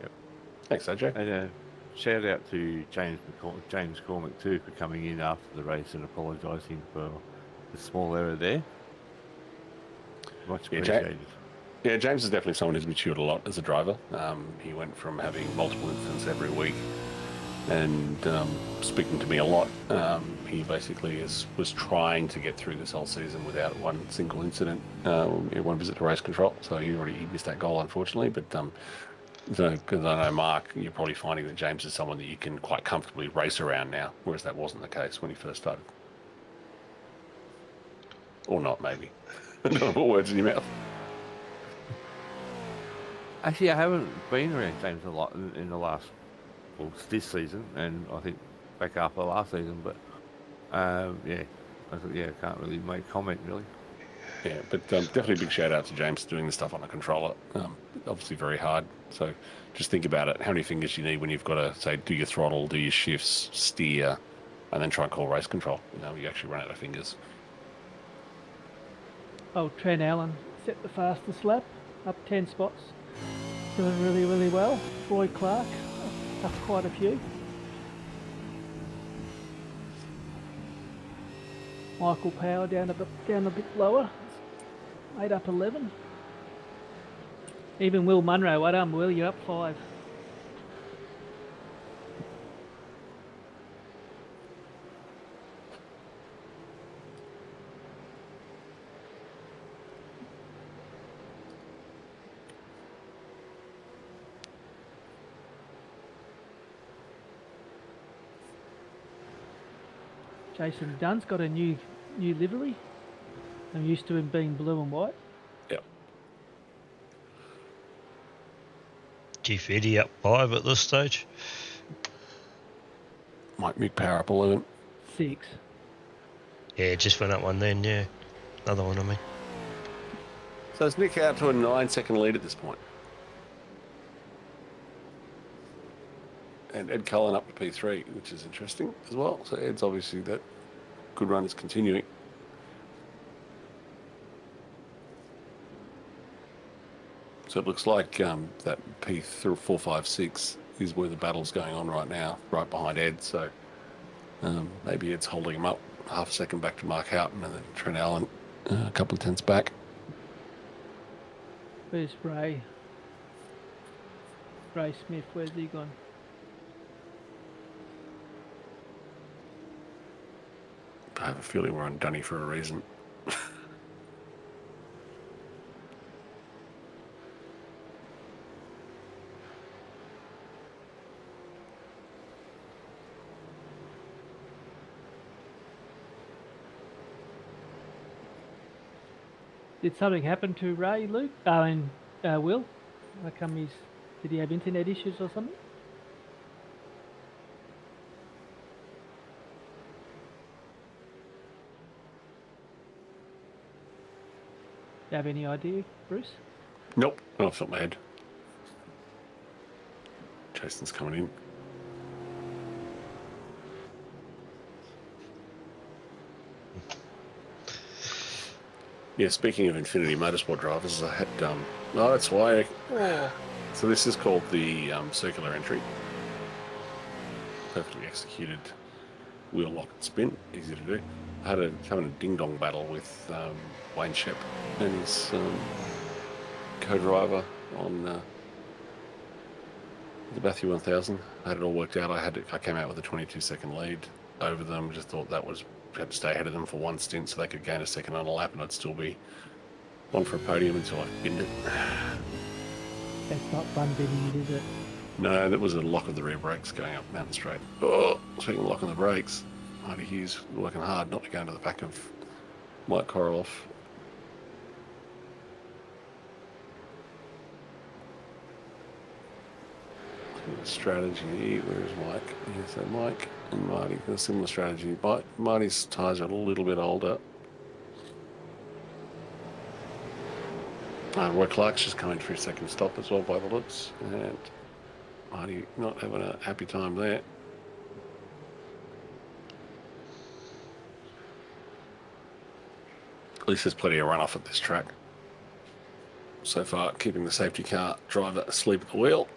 Yep. Thanks, AJ. And shout out to James Cormack too for coming in after the race and apologising for the small error there. Much appreciated. Yeah, James is definitely someone who's matured a lot as a driver. He went from having multiple incidents every week and speaking to me a lot. He basically was trying to get through this whole season without one single incident, one visit to race control. So he missed that goal, unfortunately. But because I know Mark, you're probably finding that James is someone that you can quite comfortably race around now, whereas that wasn't the case when he first started. Or not, maybe. Don't put words in your mouth. Actually, I haven't been around James a lot in the this season, and I think back after last season. But I can't really make comment really. Yeah, but definitely a big shout out to James doing the stuff on a controller. Obviously very hard. So just think about it. How many fingers you need when you've got to say do your throttle, do your shifts, steer, and then try and call race control. You actually run out of fingers. Oh, Trent Allen set the fastest lap, up 10 spots. Doing really, really well. Roy Clark, up quite a few. Michael Power down a bit lower, 8 up 11. Even Will Munro, well done Will, you're up 5. Jason Dunn's got a new livery. I'm used to him being blue and white. Yep. Chief Eddie up 5 at this stage. Mick Power up 11. 6. Yeah, just went up one then, yeah. Another one, I mean. So it's Nick out to a 9-second lead at this point. And Ed Cullen up to P3, which is interesting as well. So Ed's obviously that good run is continuing. So it looks like that P4, 5, 6 is where the battle's going on right now, right behind Ed. So Maybe it's holding him up half a second back to Mark Houghton, and then Trent Allen a couple of tenths back. Where's Ray? Ray Smith, where's he gone? I have a feeling we're on Dunny for a reason. Did something happen to Ray, Luke? Will? How come did he have internet issues or something? Do you have any idea, Bruce? Nope, not off the top of my head. Jason's coming in. Yeah, speaking of Infinity Motorsport drivers, I had, that's why. So this is called the circular entry. Perfectly executed wheel lock and spin, easy to do. I had having a ding-dong battle with Wayne Shep and his co-driver on the Matthew 1000. I had it all worked out. I came out with a 22-second lead over them. Just thought had to stay ahead of them for one stint so they could gain a second on a lap, and I'd still be on for a podium until I binned it. That's not fun bidding it, is it? No, that was a lock of the rear brakes going up Mountain Straight. Oh, speaking of locking the brakes, Marty Hughes working hard not to go into the back of Mike Koroloff. Strategy, where's Mike? Yeah, so Mike and Marty got a similar strategy. Marty's tyres are a little bit older. Roy Clark's just coming through second stop as well by the looks, and Marty not having a happy time there. At least there's plenty of runoff at this track. So far, keeping the safety car driver asleep at the wheel.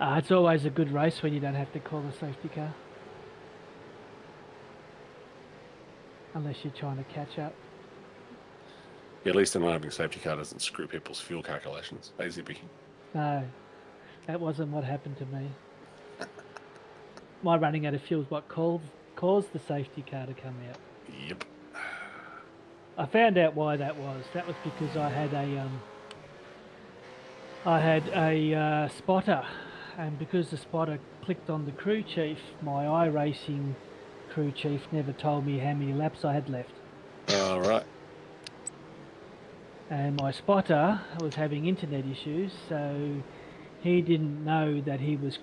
It's always a good race when you don't have to call the safety car. Unless you're trying to catch up. Yeah, at least the not having safety car doesn't screw people's fuel calculations. Hey, Zippy. No, that wasn't what happened to me. My running out of fuel is what caused the safety car to come out. Yep. I found out why that was. That was because I had a spotter, and because the spotter clicked on the crew chief, my iRacing crew chief never told me how many laps I had left. All right. And my spotter was having internet issues, so he didn't know that he was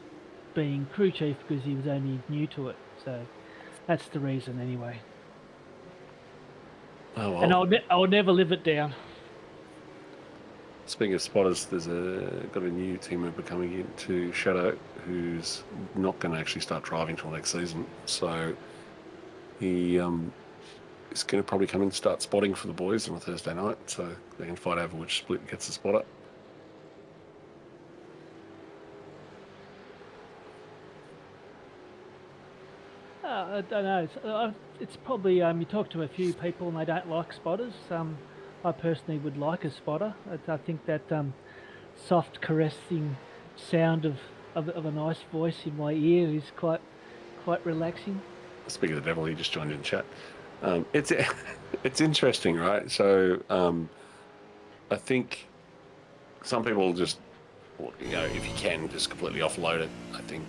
being crew chief because he was only new to it. So that's the reason anyway. Oh, well. And I'll never live it down. Speaking of spotters, there's got a new team member coming in to Shadow who's not going to actually start driving till next season. So he is going to probably come in and start spotting for the boys on a Thursday night, so they can fight over which split gets the spotter. I don't know. It's probably you talk to a few people and they don't like spotters. I personally would like a spotter. I think that soft caressing sound of a nice voice in my ear is quite relaxing. Speaking of the devil, he just joined in chat. It's interesting, right? So I think some people just, if you can, just completely offload it. I think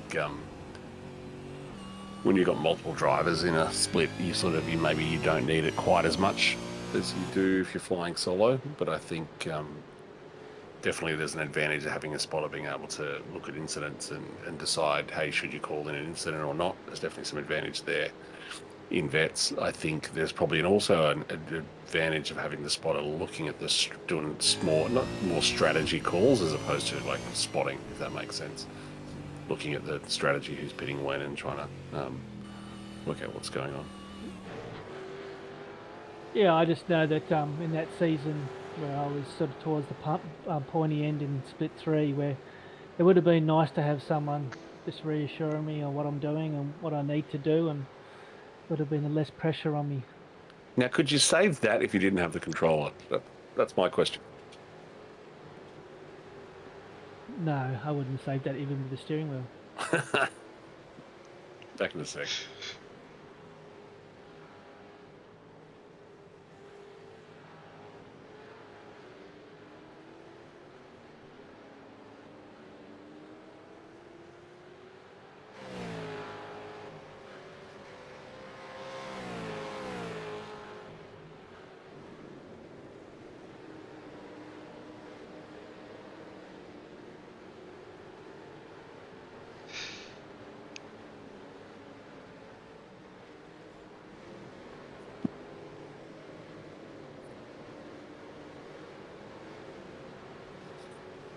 when you've got multiple drivers in a split, maybe you don't need it quite as much as you do if you're flying solo. But I think definitely there's an advantage of having a spotter being able to look at incidents and decide, hey, should you call in an incident or not? There's definitely some advantage there. In vets, I think there's probably also an advantage of having the spotter looking at this, doing not more strategy calls as opposed to like spotting, if that makes sense. Looking at the strategy, who's pitting when, and trying to work out what's going on. Yeah, I just know that in that season where I was sort of towards the pointy end in split 3, where it would have been nice to have someone just reassuring me on what I'm doing and what I need to do, and would have been less pressure on me. Now, could you save that if you didn't have the controller? That's my question. No, I wouldn't save that even with the steering wheel. Back in a sec.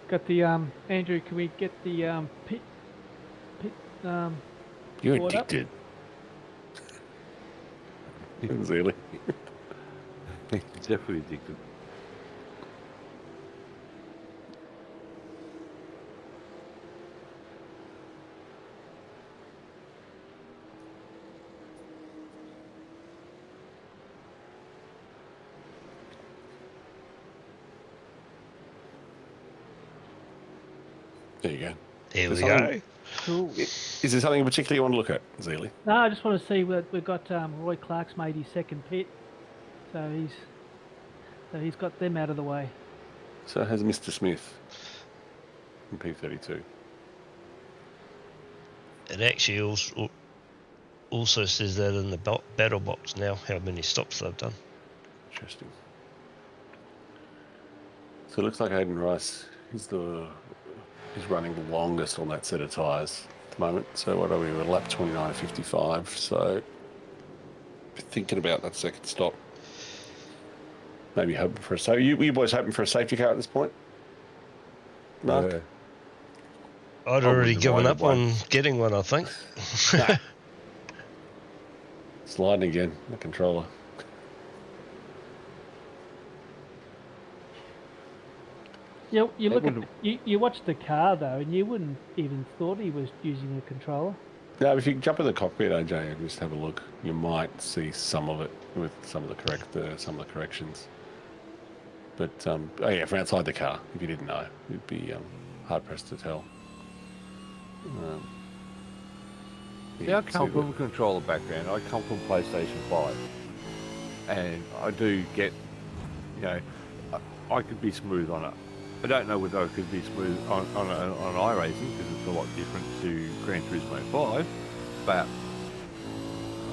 Got the Andrew, can we get the pit You're board up? addicted. Really? Definitely addicted. There you go. There we something- go. Cool. Is there something in particular you want to look at, Zealy? No, I just want to see that we've got Roy Clark's made his second pit, so he's got them out of the way. So has Mr. Smith in P32. It actually also says that in the battle box now, how many stops they've done. Interesting. So it looks like Aidan Rice is running the longest on that set of tyres at the moment. So what are we? We're at lap 29.55. So thinking about that second stop. Maybe hoping for a you boys hoping for a safety car at this point? Mark? Yeah. I'd I already wouldn't given mind up one. on getting one, I think. Sliding again, the controller. You look at wouldn't- you watch the car though, and you wouldn't even thought he was using a controller. Now, if you jump in the cockpit, AJ, and just have a look, you might see some of it with some of the corrections. But oh yeah, from outside the car, if you didn't know, you'd be hard pressed to tell. Yeah, I see come from the- a controller background. I come from PlayStation 5. And I do get, I could be smooth on it. I don't know whether I could be smooth on iRacing because it's a lot different to Gran Turismo 5. But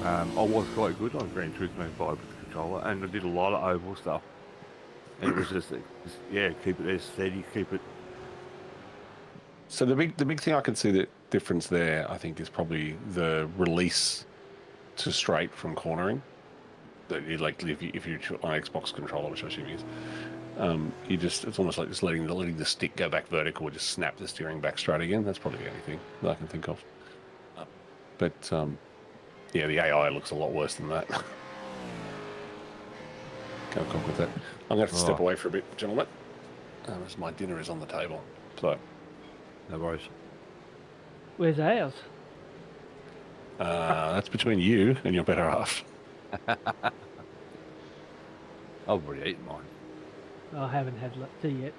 I was quite good on Gran Turismo 5 with the controller, and I did a lot of oval stuff. And it was just keep it there steady, keep it. So the big thing I can see the difference there, I think, is probably the release to straight from cornering. That you if you're on an Xbox controller, which I assume is, it's almost like just letting the stick go back vertical, or just snap the steering back straight again. That's probably the only thing that I can think of. But the AI looks a lot worse than that. Can't cope with that. I'm going to have to step away for a bit, gentlemen, as my dinner is on the table. So No worries. Where's ours? that's between you and your better half. I've already eaten mine. I haven't had tea yet.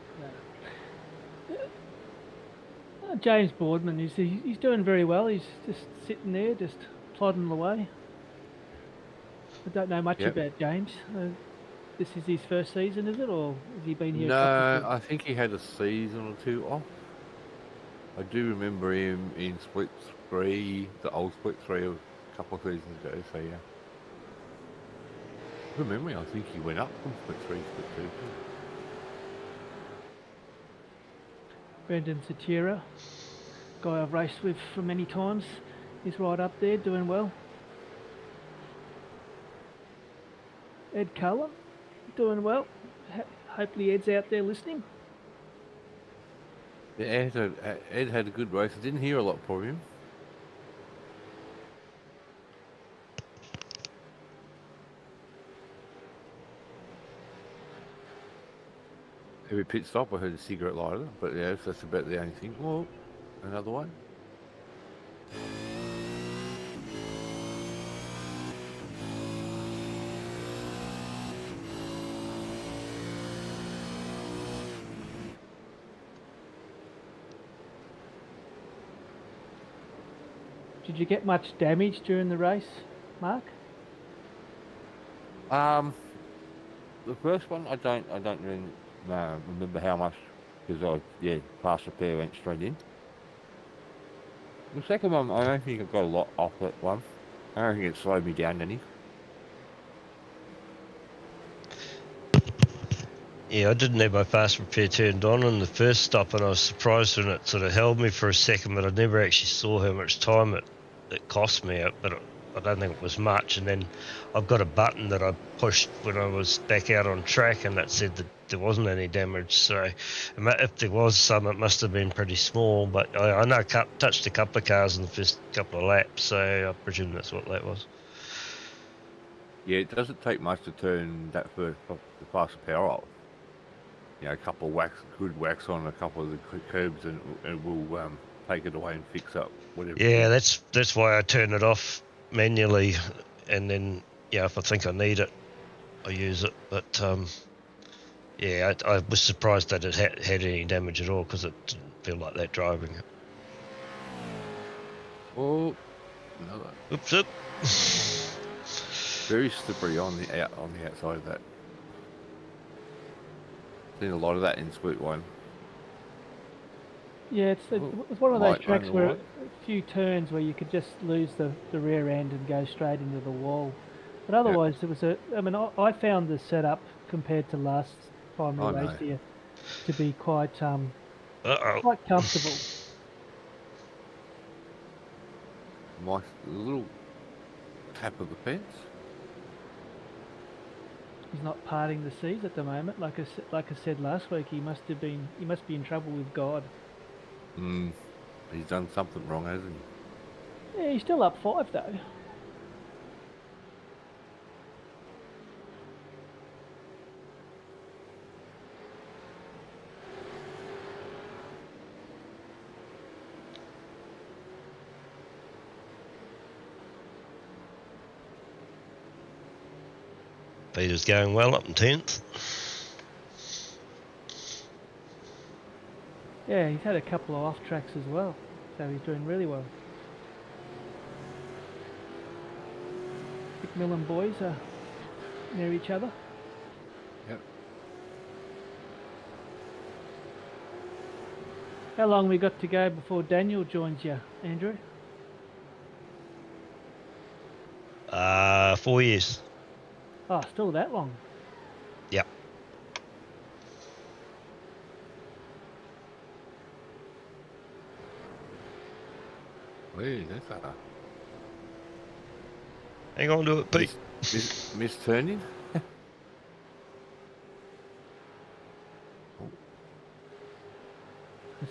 James Boardman, he's doing very well. He's just sitting there, just plodding away. I don't know much Yep. about James. This is his first season, is it, or has he been here? No, I think he had a season or two off. I do remember him in Split 3, the old Split 3 of a couple of seasons ago, so yeah. Good memory, I think he went up from Split 3 to Split 2. Brendan Satira, guy I've raced with for many times, he's right up there, doing well. Ed Cullen, doing well. Hopefully Ed's out there listening. Yeah, Ed had a good race. I didn't hear a lot from him. Every pit stop I heard a cigarette lighter, but yeah, that's about the only thing. Oh, another one. Did you get much damage during the race, Mark? The first one, I don't really remember how much, because faster pair went straight in. The second one, I don't think I got a lot off that one. I don't think it slowed me down any. Yeah, I didn't have my fast repair turned on in the first stop, and I was surprised when it sort of held me for a second, but I never actually saw how much time it cost me. But I don't think it was much. And then I've got a button that I pushed when I was back out on track, and that said that there wasn't any damage. So if there was some, it must have been pretty small. But I know I touched a couple of cars in the first couple of laps, so I presume that's what that was. Yeah, it doesn't take much to turn the faster power off. You know, a couple of good whacks on a couple of the curbs, and it will take it away and fix up whatever. Yeah, that's why I turn it off manually, and then if I think I need it, I use it. But I was surprised that it had any damage at all, because it didn't feel like that driving it. Oh, another. Oops. Very slippery on the outside of that. Seen a lot of that in Split 1. Yeah, it's one of those tracks where a few turns where you could just lose the rear end and go straight into the wall. But otherwise, it was I found the setup compared to last time we raced here to be quite quite comfortable. Nice little tap of the fence. He's not parting the seas at the moment. Like I said last week, he must be in trouble with God. He's done something wrong, hasn't he? Yeah, he's still up 5 though. Peter's going well up in 10th. Yeah, he's had a couple of off tracks as well, so he's doing really well. McMillan boys are near each other. Yep. How long we got to go before Daniel joins you, Andrew? 4 years. Oh, still that long. Yep. Hey, that's a Hang on to it, Pete. miss turning. I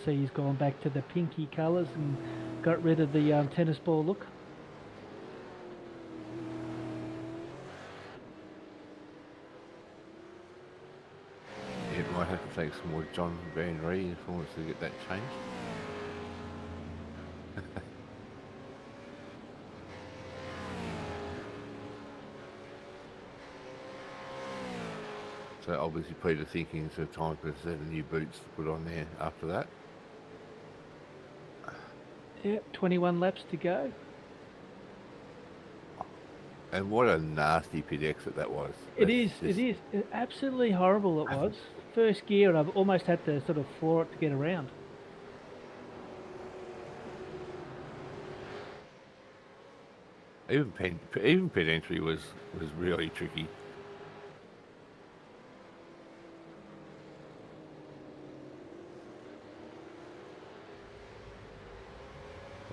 see he's gone back to the pinky colours and got rid of the tennis ball look. It might have to take some more John Van Ree influence to get that changed. So obviously Peter thinking it's a time for a set of new boots to put on there after that. Yep, 21 laps to go. And what a nasty pit exit that was. It is absolutely horrible it was. First gear, I've almost had to sort of floor it to get around. Even pit entry was really tricky.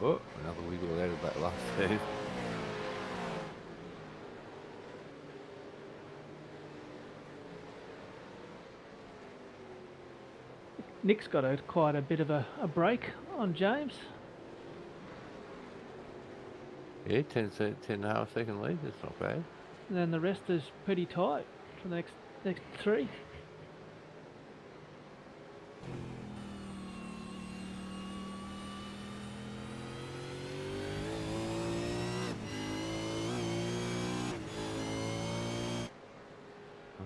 Oh, another wiggle out of that last turn. Nick's got quite a bit of a break on James. Yeah, 10.5 second lead, that's not bad. And then the rest is pretty tight for the next 3.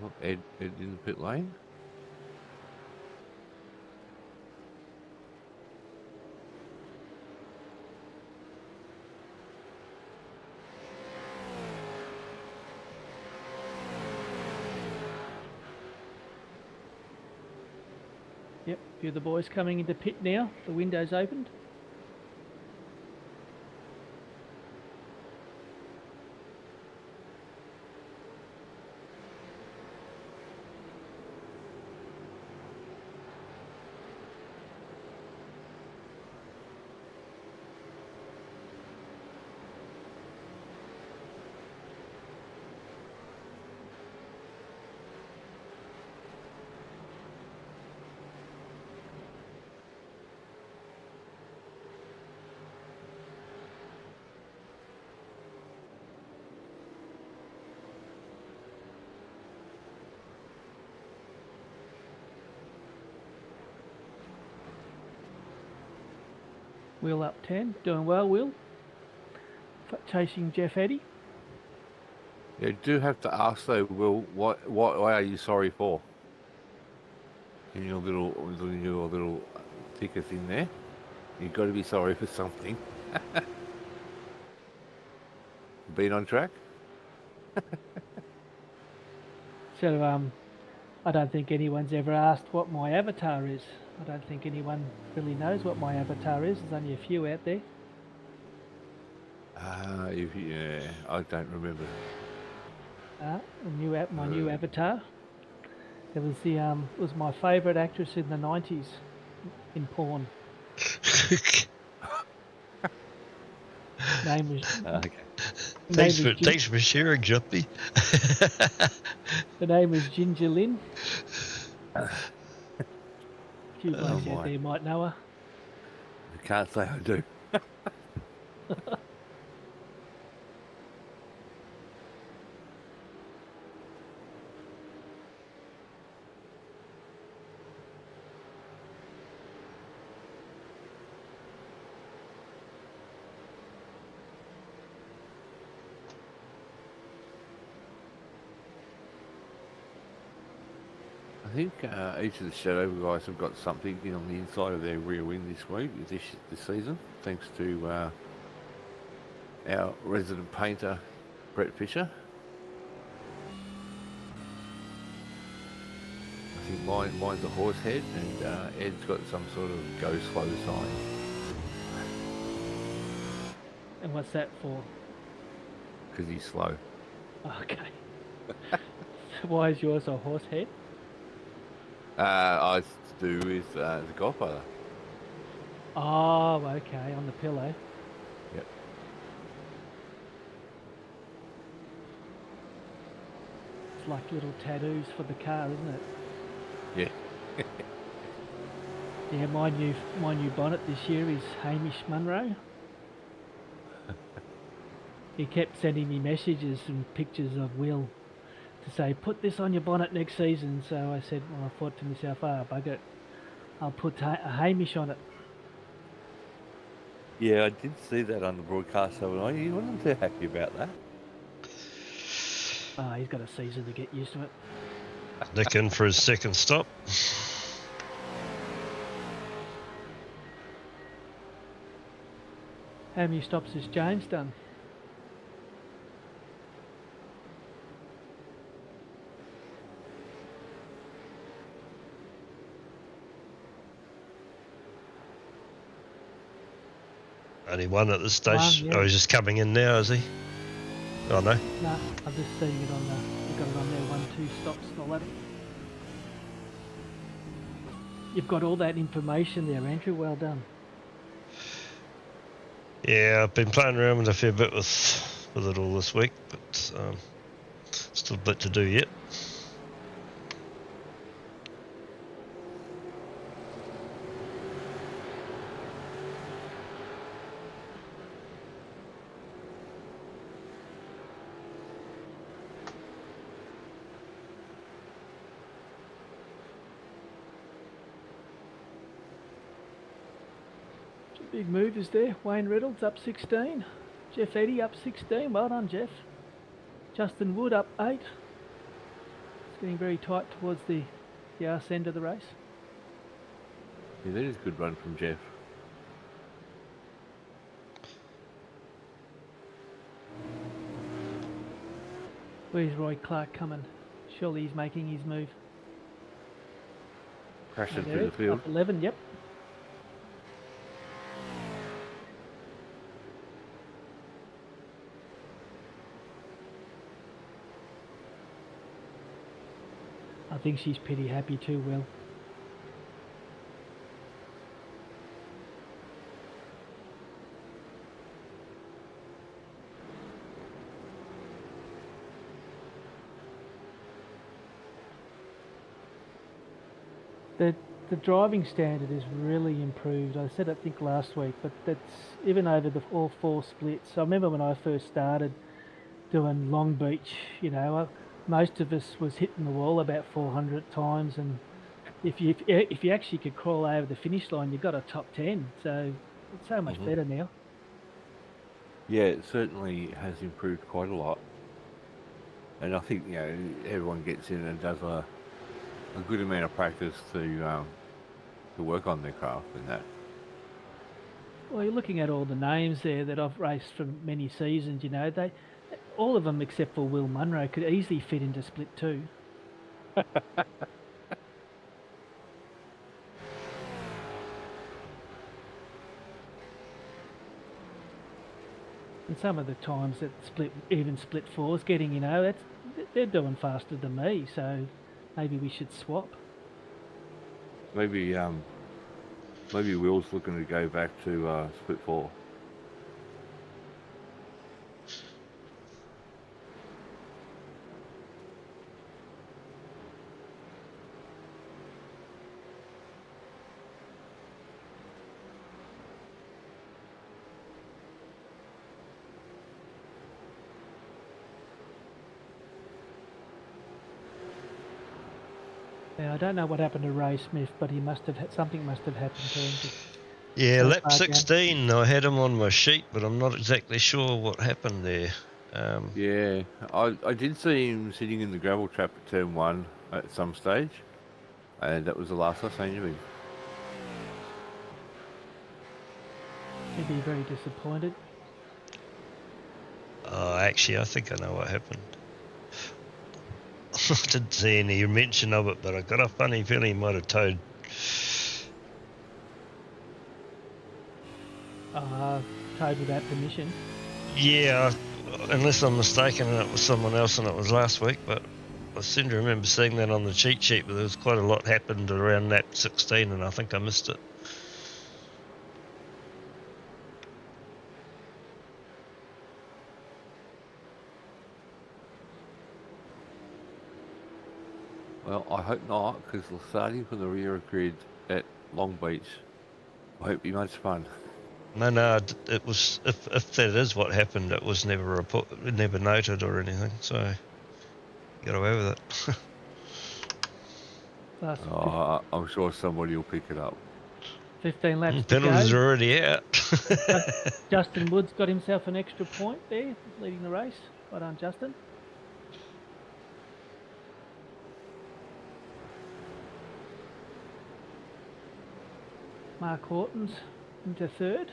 look, Ed in the pit lane. Yep, a few of the boys coming into pit now. The window's opened. Will up 10, doing well, Will. Chasing Jeff Eddy. You do have to ask though, Will, what are you sorry for? In your little ticket in there, you've got to be sorry for something. Been on track? So, I don't think anyone's ever asked what my avatar is. I don't think anyone really knows what my avatar is. There's only a few out there. Yeah, I don't remember. My new avatar. It was was my favourite actress in the 90s in porn. Name was. Okay. Thanks for sharing, Juppy. The name was Ginger Lynn. A few blokes out my. there might know her. I can't say I do. I think each of the Shadow guys have got something on the inside of their rear wing this week, this season, thanks to our resident painter, Brett Fisher. I think mine's a horse head, and Ed's got some sort of go slow sign. And what's that for? Because he's slow. Okay. Why is yours a horse head? It's to do with the Godfather. Oh, okay, on the pillow. Yep. It's like little tattoos for the car, isn't it? Yeah. Yeah, my new bonnet this year is Hamish Munro. He kept sending me messages and pictures of Will to say, put this on your bonnet next season. So I said, well, I thought to myself, bugger it. I'll put a Hamish on it. Yeah, I did see that on the broadcast overnight. He wasn't too happy about that. He's got a season to get used to it. Nick in for his second stop. How many stops has James done? Only one at this stage. Yeah. Oh, he's just coming in now, is he? Oh, no. No, I'm just seeing it on you've got it on there, 1-2 stops and all that. You've got all that information there, Andrew. Well done. Yeah, I've been playing around with a fair bit with it all this week, but still a bit to do yet. Big move is there. Wayne Reynolds up 16. Jeff Eddy up 16. Well done, Jeff. Justin Wood up 8. Let's getting very tight towards the arse end of the race. Yeah, that is a good run from Jeff. Where's Roy Clark coming? Surely he's making his move. Crashing Oh, there through he the is, field. top 11, yep. I think she's pretty happy too, Will. The driving standard is really improved. I said it, I think, last week, but that's even over all 4 splits. I remember when I first started doing Long Beach, you know, most of us was hitting the wall about 400 times, and if you actually could crawl over the finish line, you got a top 10. So it's so much better now. Yeah, it certainly has improved quite a lot. And I think, you know, everyone gets in and does a good amount of practice to work on their craft and that. Well, you're looking at all the names there that I've raced for many seasons. You know, all of them except for Will Munro could easily fit into Split 2. And some of the times that even Split 4 is getting, you know, they're doing faster than me. So maybe we should swap. Maybe Will's looking to go back to Split 4. Now, I don't know what happened to Ray Smith, but something must have happened to him. Yeah, so lap far down. 16, I had him on my sheet, but I'm not exactly sure what happened there. Yeah, I did see him sitting in the gravel trap at turn 1 at some stage, and that was the last I seen of him. He'd be very disappointed. Actually, I think I know what happened. I didn't see any mention of it, but I got a funny feeling he might have towed. Towed without permission. Yeah, unless I'm mistaken and it was someone else and it was last week, but I seem to remember seeing that on the cheat sheet, but there was quite a lot happened around lap 16 and I think I missed it. Well, I hope not, because starting from the rear grid at Long Beach won't be much fun. No, it was, if that is what happened, it was never never noted or anything, so get away with it. I'm sure somebody will pick it up. 15 laps to Penalties go. are already out. Justin Woods got himself an extra point there, leading the race. Well done, Justin. Mark Horton's into 3rd.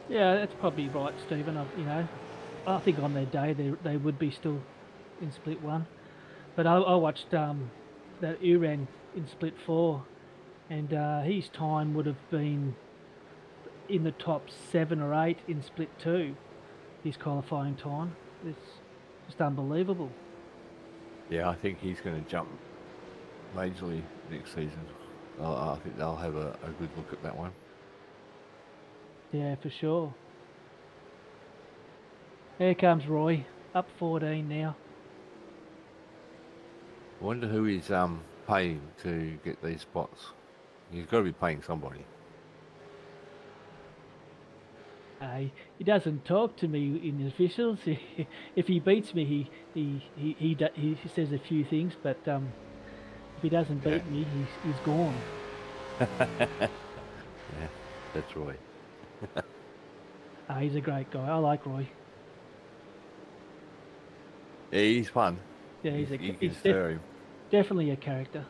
Yeah, that's probably right, Stephen. You know, I think on their day they would be still in Split 1. But I watched that Uran in Split 4, and his time would have been in the top 7 or 8 in Split 2. His qualifying time. It's just unbelievable. Yeah, I think he's going to jump majorly next season. I think they'll have a good look at that one. Yeah, for sure. Here comes Roy, up 14 now. I wonder who he's paying to get these spots. He's got to be paying somebody. He doesn't talk to me in the officials. If he beats me, he says a few things, but if he doesn't beat me, he's gone. Yeah, that's Roy. He's a great guy. I like Roy. Yeah, he's fun. Yeah, You can he's stir him. definitely a character.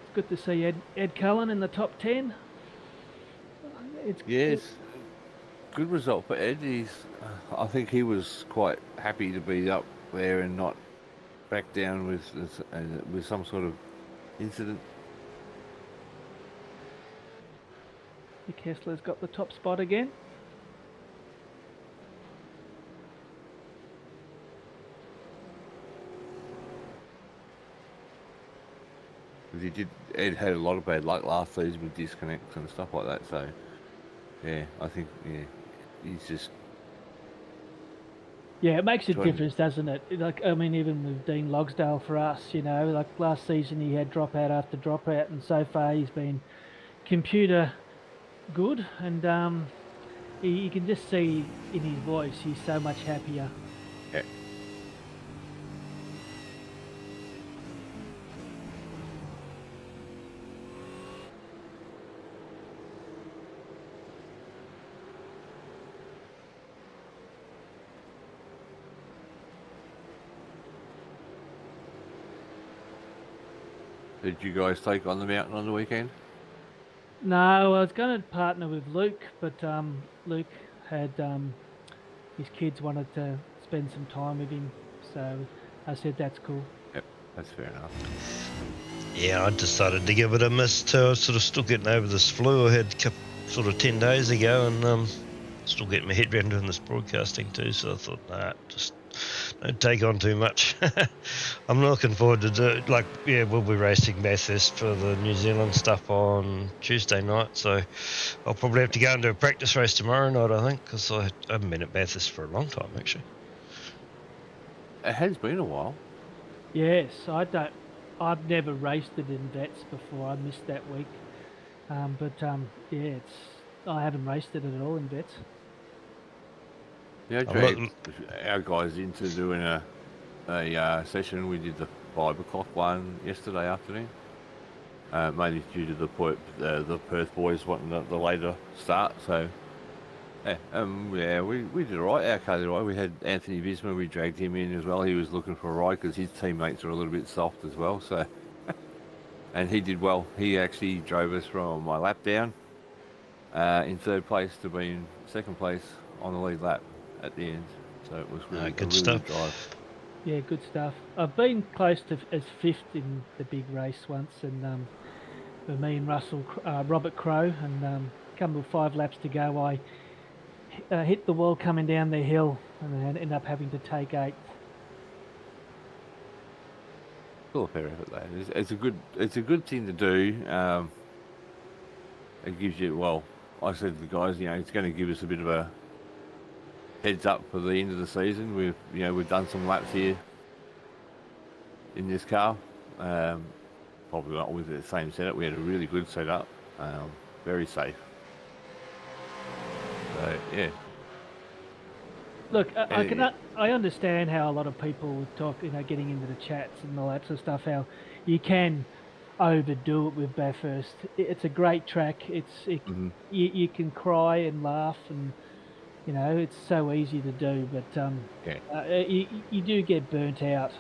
It's good to see Ed Cullen in the top 10. Yes, good result for Ed. I think he was quite happy to be up there and not back down with some sort of incident. Nick Hessler's got the top spot again. Because Ed had a lot of bad luck last season with disconnects and stuff like that. So, yeah, I think he's just. Yeah, it makes a Trying to- difference, doesn't it? Like, I mean, even with Dean Logsdale for us, you know, like last season he had dropout after dropout, and so far he's been computer good, and you can just see in his voice he's so much happier. Yeah. Did you guys take on the mountain on the weekend? No, I was going to partner with Luke, but Luke had his kids wanted to spend some time with him, so I said that's cool. Yep, that's fair enough. Yeah, I decided to give it a miss too. I was sort of still getting over this flu I had sort of 10 days ago, and still getting my head around doing this broadcasting too, so I thought, nah, just don't take on too much. I'm looking forward to we'll be racing Bathurst for the New Zealand stuff on Tuesday night, so I'll probably have to go and do a practice race tomorrow night, I think, because I haven't been at Bathurst for a long time, actually. It has been a while. Yes, I've never raced it in Vets before. I missed that week, yeah, I haven't raced it at all in Vets. Yeah, dragged our guys into doing a session. We did the 5 o'clock one yesterday afternoon, mainly due to the Perth boys wanting the later start. So, we did all right. Our car did all right. We had Anthony Visma. We dragged him in as well. He was looking for a ride because his teammates are a little bit soft as well. So, and he did well. He actually drove us from my lap down in 3rd place to being 2nd place on the lead lap at the end, so it was really good stuff. Good drive. Yeah, good stuff. I've been close to as 5th in the big race once, and with me and Robert Crow, and come with 5 laps to go, I hit the wall coming down the hill, and then ended up having to take 8th. Still a fair effort though. It's a good thing to do. It gives you, well, I said to the guys, it's going to give us a bit of a heads up for the end of the season. We've done some laps here in this car. Probably not with the same setup. We had a really good setup, very safe. So yeah. Look, I understand how a lot of people talk, getting into the chats and all that sort of stuff. How you can overdo it with Bathurst. It's a great track. You can cry and laugh and. It's so easy to do, but you do get burnt out.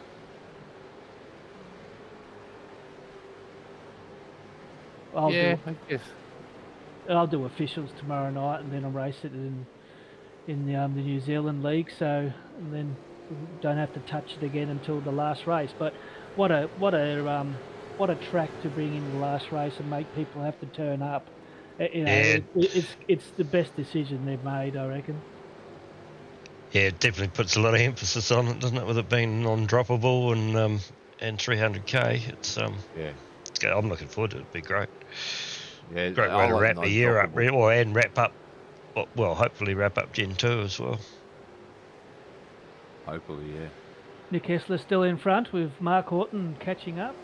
I guess. I'll do officials tomorrow night, and then I'll race it in the New Zealand League. So, and then don't have to touch it again until the last race. But what a track to bring in the last race and make people have to turn up. It's the best decision they've made, I reckon. Yeah, it definitely puts a lot of emphasis on it, doesn't it? With it being non-droppable and 300k, it's I'm looking forward to it. It'd be great. Yeah, great way to wrap the year up, and wrap up. Well, hopefully wrap up Gen 2 as well. Hopefully, yeah. Nick Hessler still in front with Mark Horton catching up.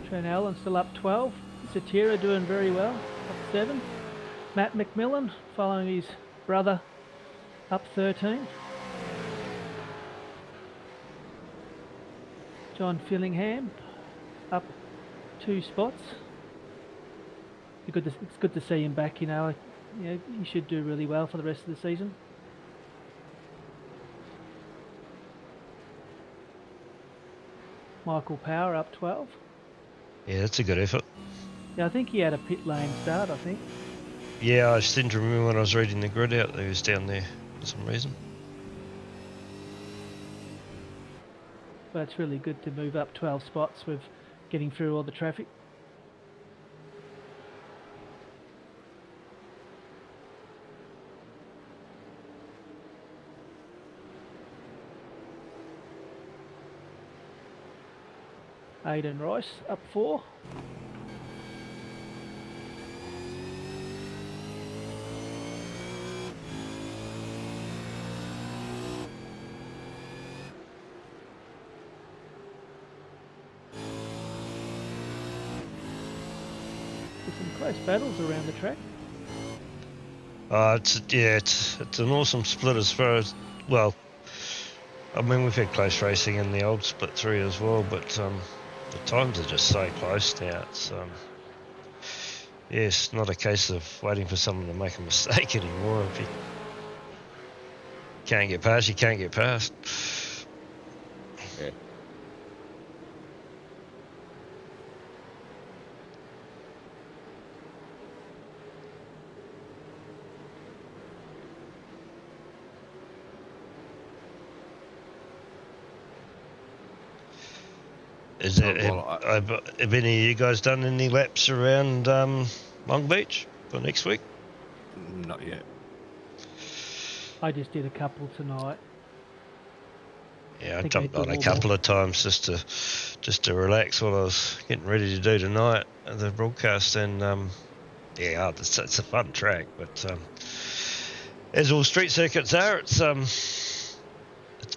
Trent Allen still up 12. Satira doing very well, up 7. Matt McMillan following his brother, up 13. John Fillingham up 2 spots. It's good to see him back. You know, he should do really well for the rest of the season. Michael Power up 12. Yeah, that's a good effort. Yeah, I think he had a pit lane start, I think. Yeah, I just didn't remember when I was reading the grid out that he was down there for some reason. But it's really good to move up 12 spots with getting through all the traffic. Aidan Rice up 4. There's some close battles around the track. It's an awesome split as far as, well, I mean, we've had close racing in the old split 3 as well, but the times are just so close now. It's not a case of waiting for someone to make a mistake anymore. If you can't get past, you can't get past. Yeah. Have any of you guys done any laps around Long Beach for next week? Not yet. I just did a couple tonight. Yeah, I jumped on a couple of times just to relax while I was getting ready to do tonight the broadcast, and it's a fun track, but as all street circuits are, it's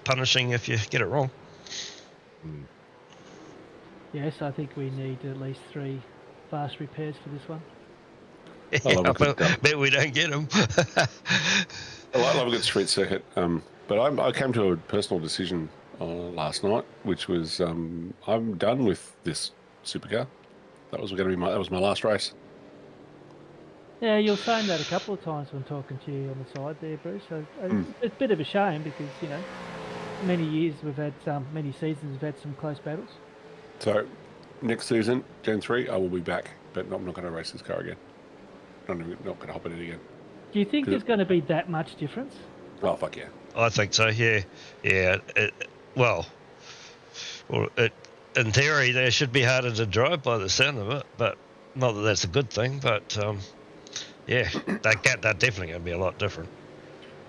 punishing if you get it wrong. Yes, I think we need at least 3 fast repairs for this one. I bet we don't get them. I love a good street circuit, but I came to a personal decision last night, which was I'm done with this supercar. That was my last race. Yeah, you were saying that a couple of times when talking to you on the side there, Bruce. So it's a bit of a shame because many seasons we've had some close battles. So next season, Gen 3, I will be back, but I'm not going to race this car again. I'm not going to hop in it again. Do you think there's going to be that much difference? Oh, fuck yeah. I think so, yeah. Yeah, in theory, they should be harder to drive by the sound of it, but not that that's a good thing, but that definitely going to be a lot different.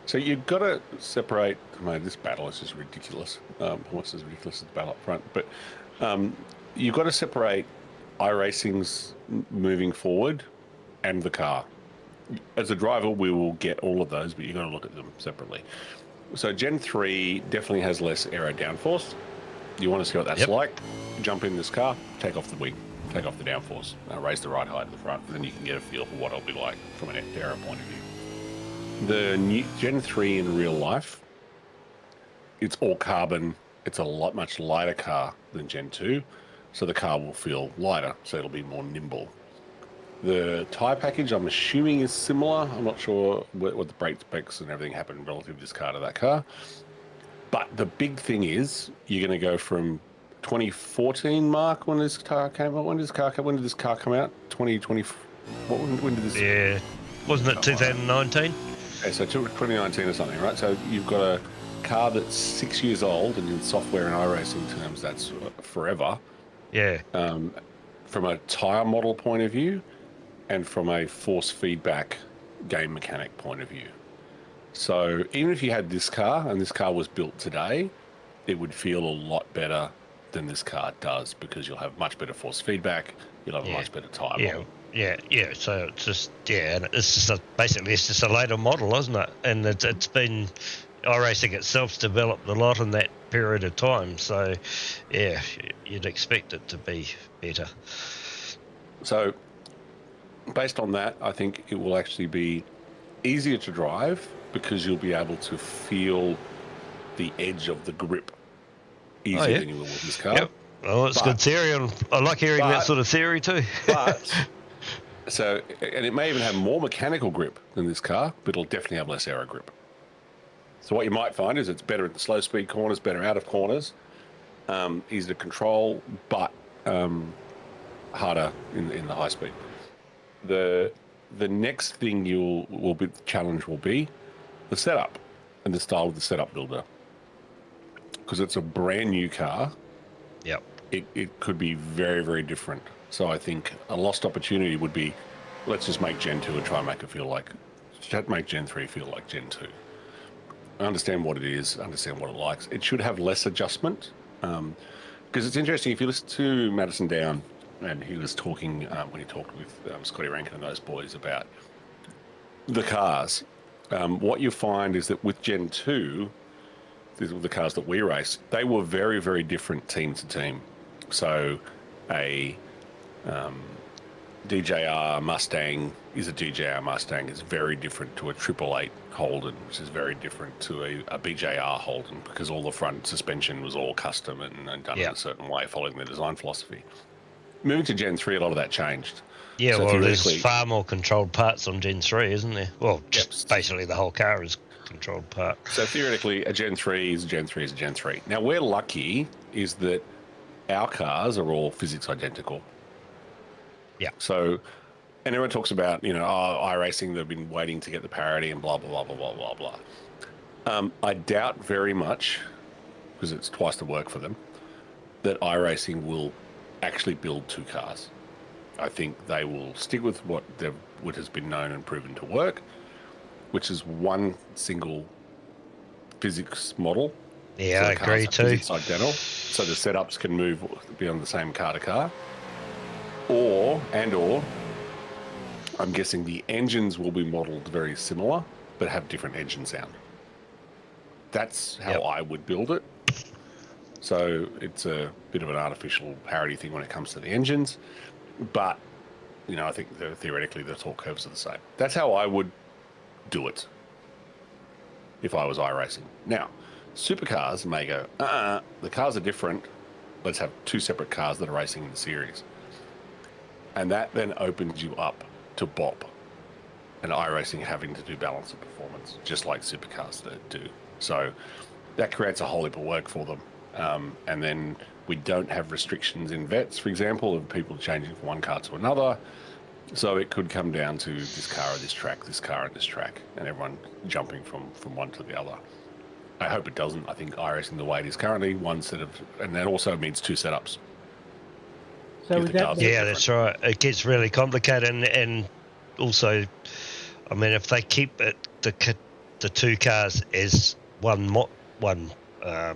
So you've got to separate, this battle is just ridiculous. What's as ridiculous as the battle up front, but you've got to separate iRacing's moving forward and the car. As a driver, we will get all of those, but you've got to look at them separately. So Gen 3 definitely has less aero downforce. You want to see what that's like? Jump in this car, take off the wing, take off the downforce, raise the right height at the front, and then you can get a feel for what it'll be like from an aero point of view. The new Gen 3 in real life, it's all carbon. It's a much lighter car than Gen 2, so the car will feel lighter, so it'll be more nimble. The tyre package, I'm assuming, is similar. I'm not sure what the brake specs and everything happened relative to this car to that car. But the big thing is you're going to go from 2014, Mark, when this car came out. When did this car come out? 2020. When did this? Yeah, wasn't it 2019? Yeah, so 2019 or something, right? So you've got a car that's 6 years old, and in software and iRacing terms, that's forever. Yeah. From a tyre model point of view, and from a force feedback game mechanic point of view. So even if you had this car and this car was built today, it would feel a lot better than this car does because you'll have much better force feedback, you'll have a much better time. Yeah. So it's just and it's just basically it's just a later model, isn't it? And it's been iRacing itself's developed a lot in that period of time. So yeah, you'd expect it to be better. So based on that, I think it will actually be easier to drive because you'll be able to feel the edge of the grip easier than you will with this car. Yep. Oh, it's good theory, and I like hearing that sort of theory too. And it may even have more mechanical grip than this car, but it'll definitely have less aero grip. So what you might find is it's better in the slow speed corners, better out of corners, easy to control, but harder in the high speed. The next thing the challenge will be the setup and the style of the setup builder, because it's a brand new car. Yep. It could be very, very different. So I think a lost opportunity would be, let's just make Gen 2 and try and make Gen 3 feel like Gen 2. I understand what it is, understand what it likes. It should have less adjustment, because it's interesting. If you listen to Madison Down, and he was talking when he talked with Scotty Rankin and those boys about the cars, what you find is that with Gen 2, these were the cars that we race, they were very, very different team to team. So a DJR Mustang is a DJR Mustang. It's very different to a 888 Holden, which is very different to a BJR Holden, because all the front suspension was all custom and done in a certain way, following their design philosophy. Moving to Gen 3, a lot of that changed. Yeah, so there's far more controlled parts on Gen 3, isn't there? Well, just basically the whole car is controlled part. So theoretically, a Gen 3 is a Gen 3 is a Gen 3. Now, we're lucky is that our cars are all physics identical. Yeah. So, and everyone talks about, iRacing, they've been waiting to get the parity and blah, blah, blah, blah, blah, blah, blah. I doubt very much, because it's twice the work for them, that iRacing will actually build two cars. I think they will stick with what has been known and proven to work, which is one single physics model. Yeah, I agree too. Physics identical, so the setups can be on the same car to car. Or I'm guessing the engines will be modeled very similar, but have different engine sound. That's how I would build it. So it's a bit of an artificial parity thing when it comes to the engines, but I think theoretically the torque curves are the same. That's how I would do it if I was iRacing. Now, supercars may go, the cars are different. Let's have two separate cars that are racing in the series. And that then opens you up to BOP and iRacing having to do balance of performance, just like supercars do. So that creates a whole heap of work for them. And then we don't have restrictions in vets, for example, of people changing from one car to another. So it could come down to this car on this track, this car on this track, and everyone jumping from one to the other. I hope it doesn't. I think iRacing, the way it is currently, one set of, and that also means two setups. So with that, that's right. It gets really complicated, and also, I mean, if they keep it the two cars as one model, I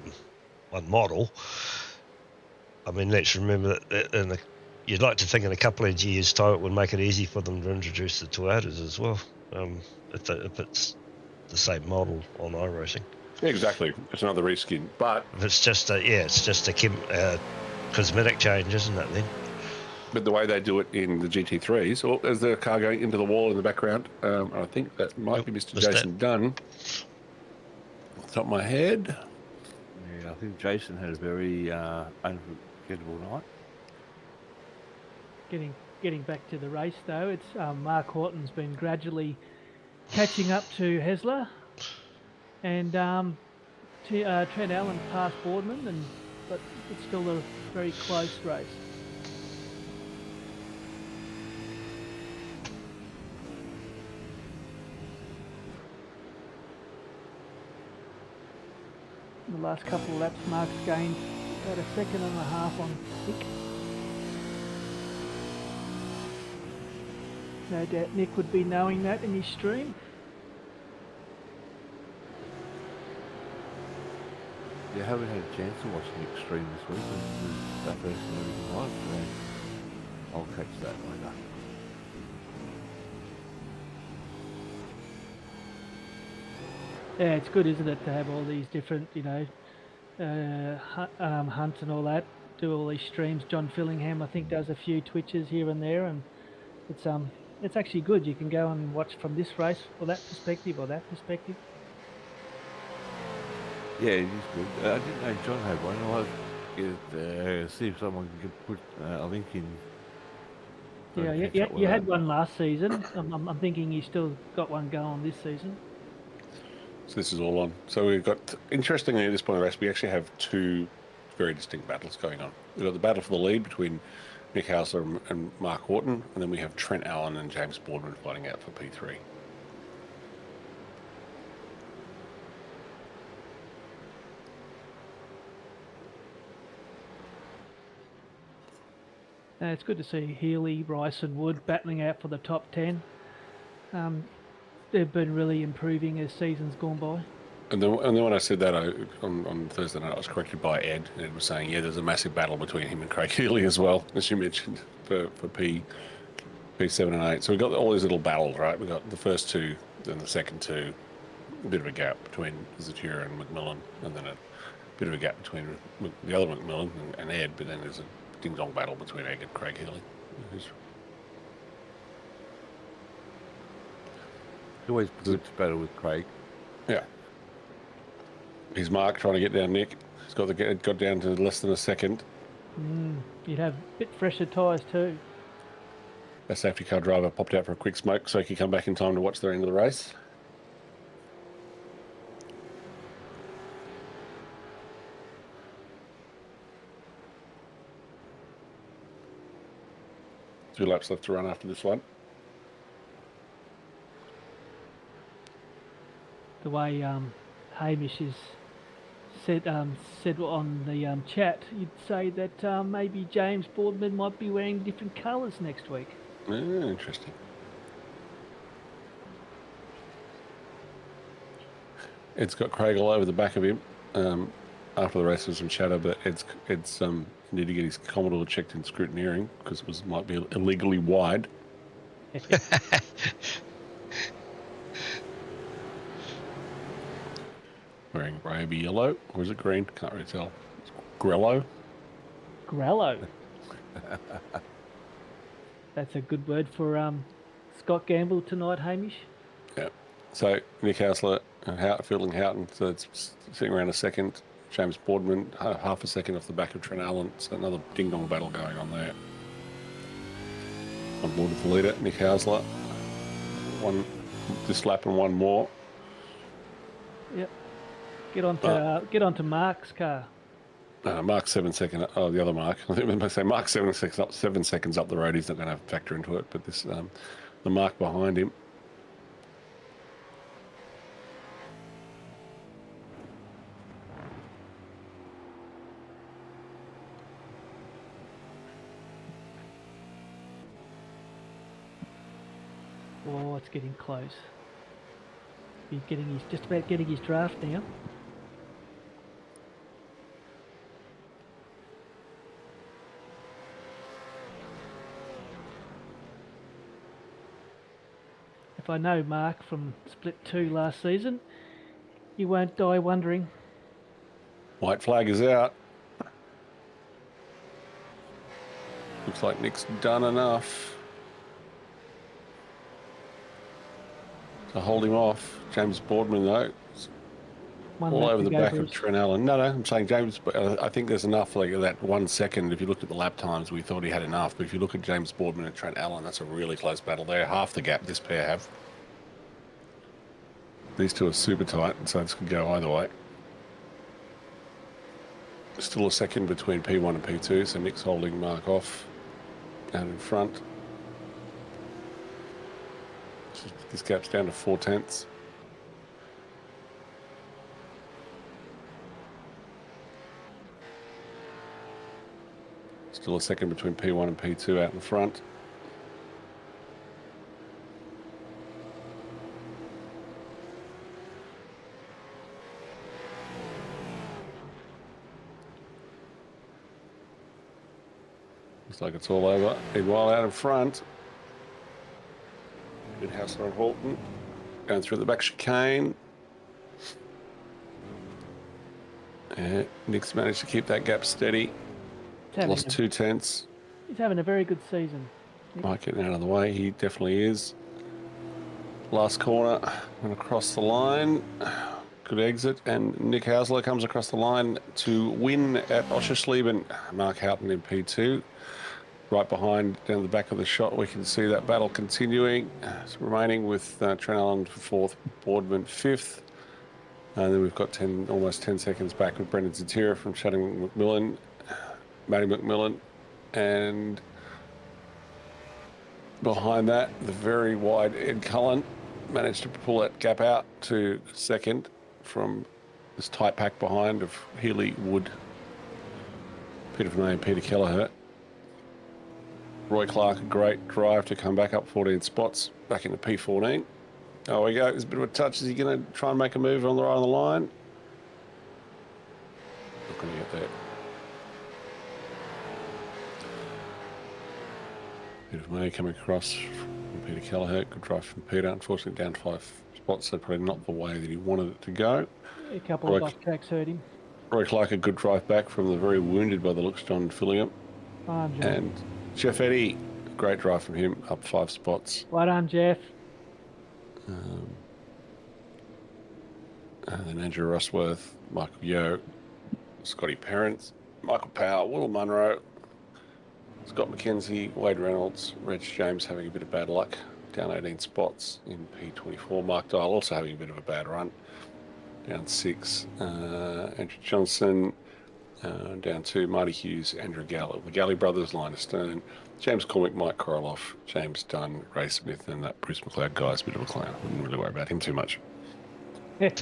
mean, let's remember that you'd like to think in a couple of years' time it would make it easy for them to introduce the Toyotas as well, if it's the same model on iRacing. Yeah, exactly. It's another reskin, but if it's just a cosmetic change, isn't it then? But the way they do it in the GT3s, or is there a car going into the wall in the background? I think that might be Mr. Jason Dunn. Off the top of my head. Yeah, I think Jason had a very unforgettable night. Getting back to the race though, it's Mark Horton's been gradually catching up to Hessler, and Trent Allen passed Boardman, but it's still a very close race. In the last couple of laps, Mark's gained about a second and a half on Nick. No doubt Nick would be knowing that in his stream. You haven't had a chance to watch Nick's stream this week. That first and everything like that. I'll catch that later. Yeah, it's good, isn't it, to have all these different, hunts and all that. Do all these streams. John Fillingham, I think, does a few Twitches here and there, and it's actually good. You can go and watch from this race or that perspective or that perspective. Yeah, it is good. I didn't know John had one. I'll see if someone can put a link in. Yeah, you had one last season. I'm thinking you still got one going this season. So this is all on. So we've got, interestingly, at this point of the race, we actually have two very distinct battles going on. We've got the battle for the lead between Nick Hausler and Mark Horton, and then we have Trent Allen and James Boardman fighting out for P3. It's good to see Healy, Rice and Wood battling out for the top 10. They've been really improving as season's gone by. And then when I said that on Thursday night, I was corrected by Ed. Ed was saying, yeah, there's a massive battle between him and Craig Healy as well, as you mentioned, for P7 and 8. So we've got all these little battles, right? We've got the first two, then the second two, a bit of a gap between Zatura and McMillan, and then a bit of a gap between the other McMillan and Ed, but then there's a ding-dong battle between Ed and Craig Healy. It's always good to battle with Craig. Yeah. Here's Mark trying to get down Nick. He's got down to less than a second. You'd have a bit fresher tyres too. That safety car driver popped out for a quick smoke so he could come back in time to watch the end of the race. Two laps left to run after this one. The way Hamish is said on the chat, you'd say that maybe James Boardman might be wearing different colours next week. Interesting. Ed's got Craig all over the back of him. After the race, there was some chatter, but Ed's need to get his Commodore checked in scrutineering because it might be illegally wide. Wearing baby yellow, or is it green? Can't really tell. It's Grello. Grello. That's a good word for Scott Gamble tonight, Hamish. Yeah. So Nick Hausler, Fielding Houghton, so it's sitting around a second. James Boardman, half a second off the back of Trent Allen. So another ding-dong battle going on there. On board with the leader, Nick Hausler. This lap and one more. Yep. Get onto Mark's car. Mark's 7 seconds. Oh, the other Mark. I think I say Mark's 7 seconds up the road. He's not going to factor into it. But this, the Mark behind him. Oh, it's getting close. He's just about getting his draft now. If I know Mark from Split 2 last season, he won't die wondering. White flag is out. Looks like Nick's done enough to hold him off. James Boardman, though, all over the back of Trent Allen. No, I'm saying James, I think there's enough, like that 1 second. If you looked at the lap times, we thought he had enough. But if you look at James Boardman and Trent Allen, that's a really close battle there. Half the gap this pair have. These two are super tight, so this could go either way. Still a second between P1 and P2, so Nick's holding Mark off out in front. This gap's down to 4/10. Still a second between P1 and P2 out in front. Looks like it's all over. Meanwhile, out in front, Good Hassler and Horton going through the back chicane. Nick's managed to keep that gap steady. Lost 2 tenths. He's having a very good season. Mike getting out of the way. He definitely is. Last corner and across the line. Good exit. And Nick Hausler comes across the line to win at Oschersleben. Mark Houghton in P2. Right behind, down the back of the shot, we can see that battle continuing. Remaining with Trent Allen for 4th, Boardman 5th. And then we've got almost 10 seconds back with Brendan Zatira from Chatting McMillan, Matty McMillan, and behind that, the very wide Ed Cullen managed to pull that gap out to 2nd from this tight pack behind of Healy, Wood, Peter Vernay and Peter Kelleher. Roy Clark, a great drive to come back up 14 spots, back into P14. Oh, we go. There's a bit of a touch. Is he going to try and make a move on the right of the line? Not going to get there. Peter May coming across from Peter Kelleher. Good drive from Peter. Unfortunately, down 5 spots. So probably not the way that he wanted it to go. A couple of off tracks hurt him. Roy Clark, a good drive back from the very wounded by the looks, John Fillingham. And Jeff Eddy, great drive from him, up 5 spots. Well done, Jeff. And then Andrew Russworth, Michael Yeo, Scotty Parents, Michael Powell, Will Munro, Scott McKenzie, Wade Reynolds, Reg James having a bit of bad luck, down 18 spots in P24. Mark Dial also having a bit of a bad run, down 6. Andrew Johnson, down 2. Marty Hughes, Andrew Gallo, the Galley brothers, Linus Stern, James Cormick, Mike Koroloff, James Dunn, Ray Smith, and that Bruce McLeod guy's a bit of a clown. Wouldn't really worry about him too much. Driver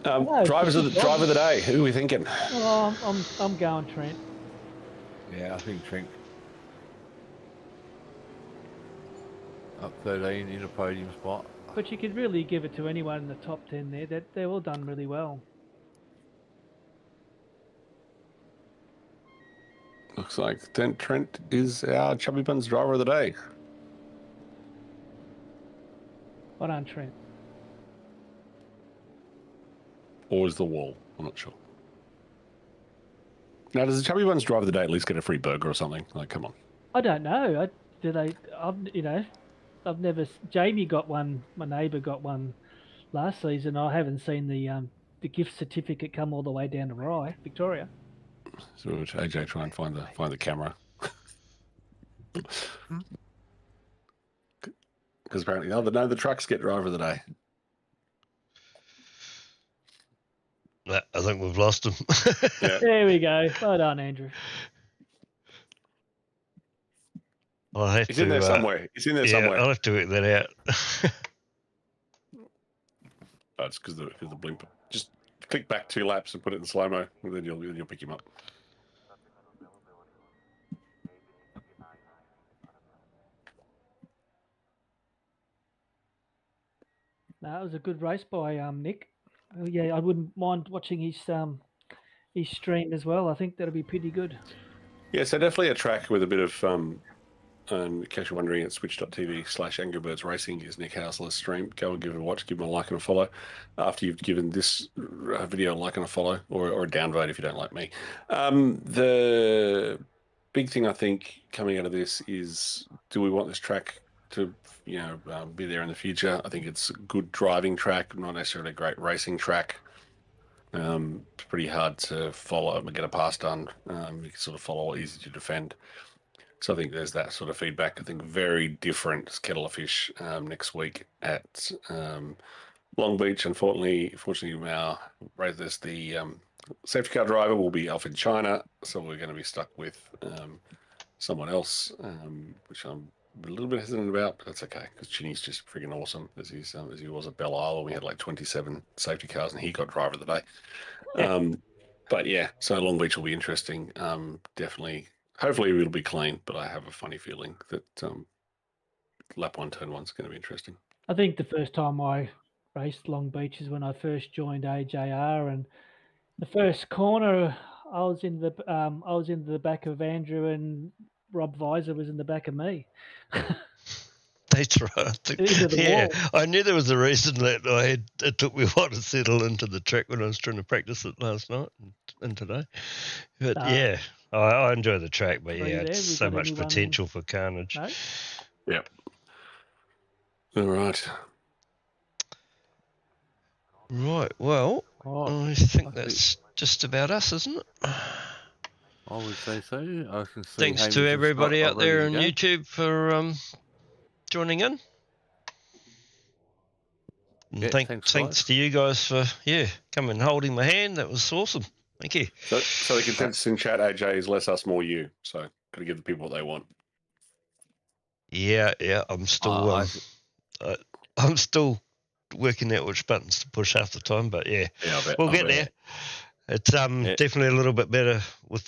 of the day. Who are we thinking? Oh, I'm going Trent. Yeah, I think Trent up 13 in a podium spot. But you could really give it to anyone in the top 10 there. That they're all done really well. Looks like Trent is our Chubby Buns driver of the day. Well done, Trent. Or is the wall? I'm not sure. Now, does the Chubby Buns driver of the day at least get a free burger or something? Like, come on. I don't know. I've never. Jamie got one. My neighbour got one last season. I haven't seen the gift certificate come all the way down to Rye, Victoria. So AJ try and find the camera. Because apparently, the trucks get driver of the day. I think we've lost him. Yeah. There we go. Well done, Andrew. He's in there somewhere. I'll have to work that out. Oh, it's because the blimp. Just click back 2 laps and put it in slow-mo, and then you'll pick him up. No, it was a good race by Nick. Yeah, I wouldn't mind watching his stream as well. I think that'll be pretty good. Yeah, so definitely a track with a bit of in case you're wondering, it's switch.tv/Angry Birds Racing is Nick Hausler's stream. Go and give it a watch, give him a like and a follow. After you've given this video a like and a follow, or a downvote if you don't like me. The big thing I think coming out of this is, do we want this track to be there in the future? I think it's a good driving track, not necessarily a great racing track. It's pretty hard to follow and get a pass done. You can sort of follow, easy to defend. So I think there's that sort of feedback. I think very different kettle of fish next week at Long Beach. Unfortunately, the safety car driver will be off in China, so we're going to be stuck with someone else, which I'm a little bit hesitant about, but that's okay because Chinny's just freaking awesome as he was at Belle Isle. We had like 27 safety cars, and he got driver of the day. Yeah. But yeah, so Long Beach will be interesting. Definitely. Hopefully it'll be clean, but I have a funny feeling that lap 1, turn 1 is going to be interesting. I think the first time I raced Long Beach is when I first joined AJR, and the first corner, I was in the back of Andrew, and Rob Visor was in the back of me. That's right. Into the Yeah, wall. I knew there was a reason that it took me a while to settle into the track when I was trying to practice it last night and today. But yeah, I enjoy the track, but Are you yeah, there? it's We've so got much anyone- potential for carnage. No? Yep. All right. Right, well, Oh, I think I that's just about us, isn't it? I would say so. I can see Thanks Hamish to and everybody Scott out are ready there to on go. YouTube for joining in. And Yeah, thanks guys. to you guys for coming and holding my hand. That was awesome. Thank you. So the consensus in chat, AJ, is less us, more you. So got to give the people what they want. Yeah, I'm still I'm still working out which buttons to push half the time, but yeah, Yeah, I bet. we'll get there. It's definitely a little bit better with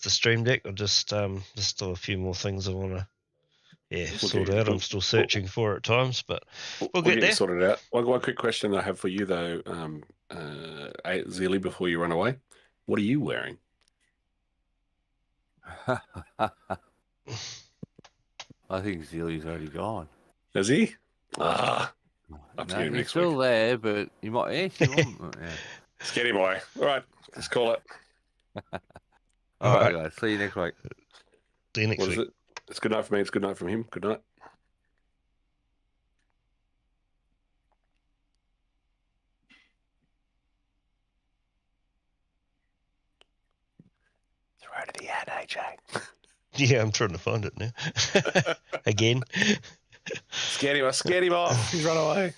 the Stream Deck. I just there's still a few more things I want to sort out. I'm still searching for at times, but we'll get it there. sorted out. One quick question I have for you though, Zilly, before you run away, what are you wearing? I think Zilly's already gone. Is he? Up to No, you he's next still week. there, but you might if you want. Yeah. Let's get him away. All right, let's call it. All right, right. guys. See you next week. See you next What week. is it? It's good night for me. It's good night from him. Good night. Throw to the ad, AJ. Yeah, I'm trying to find it now. Again. Scared him off. He's run away.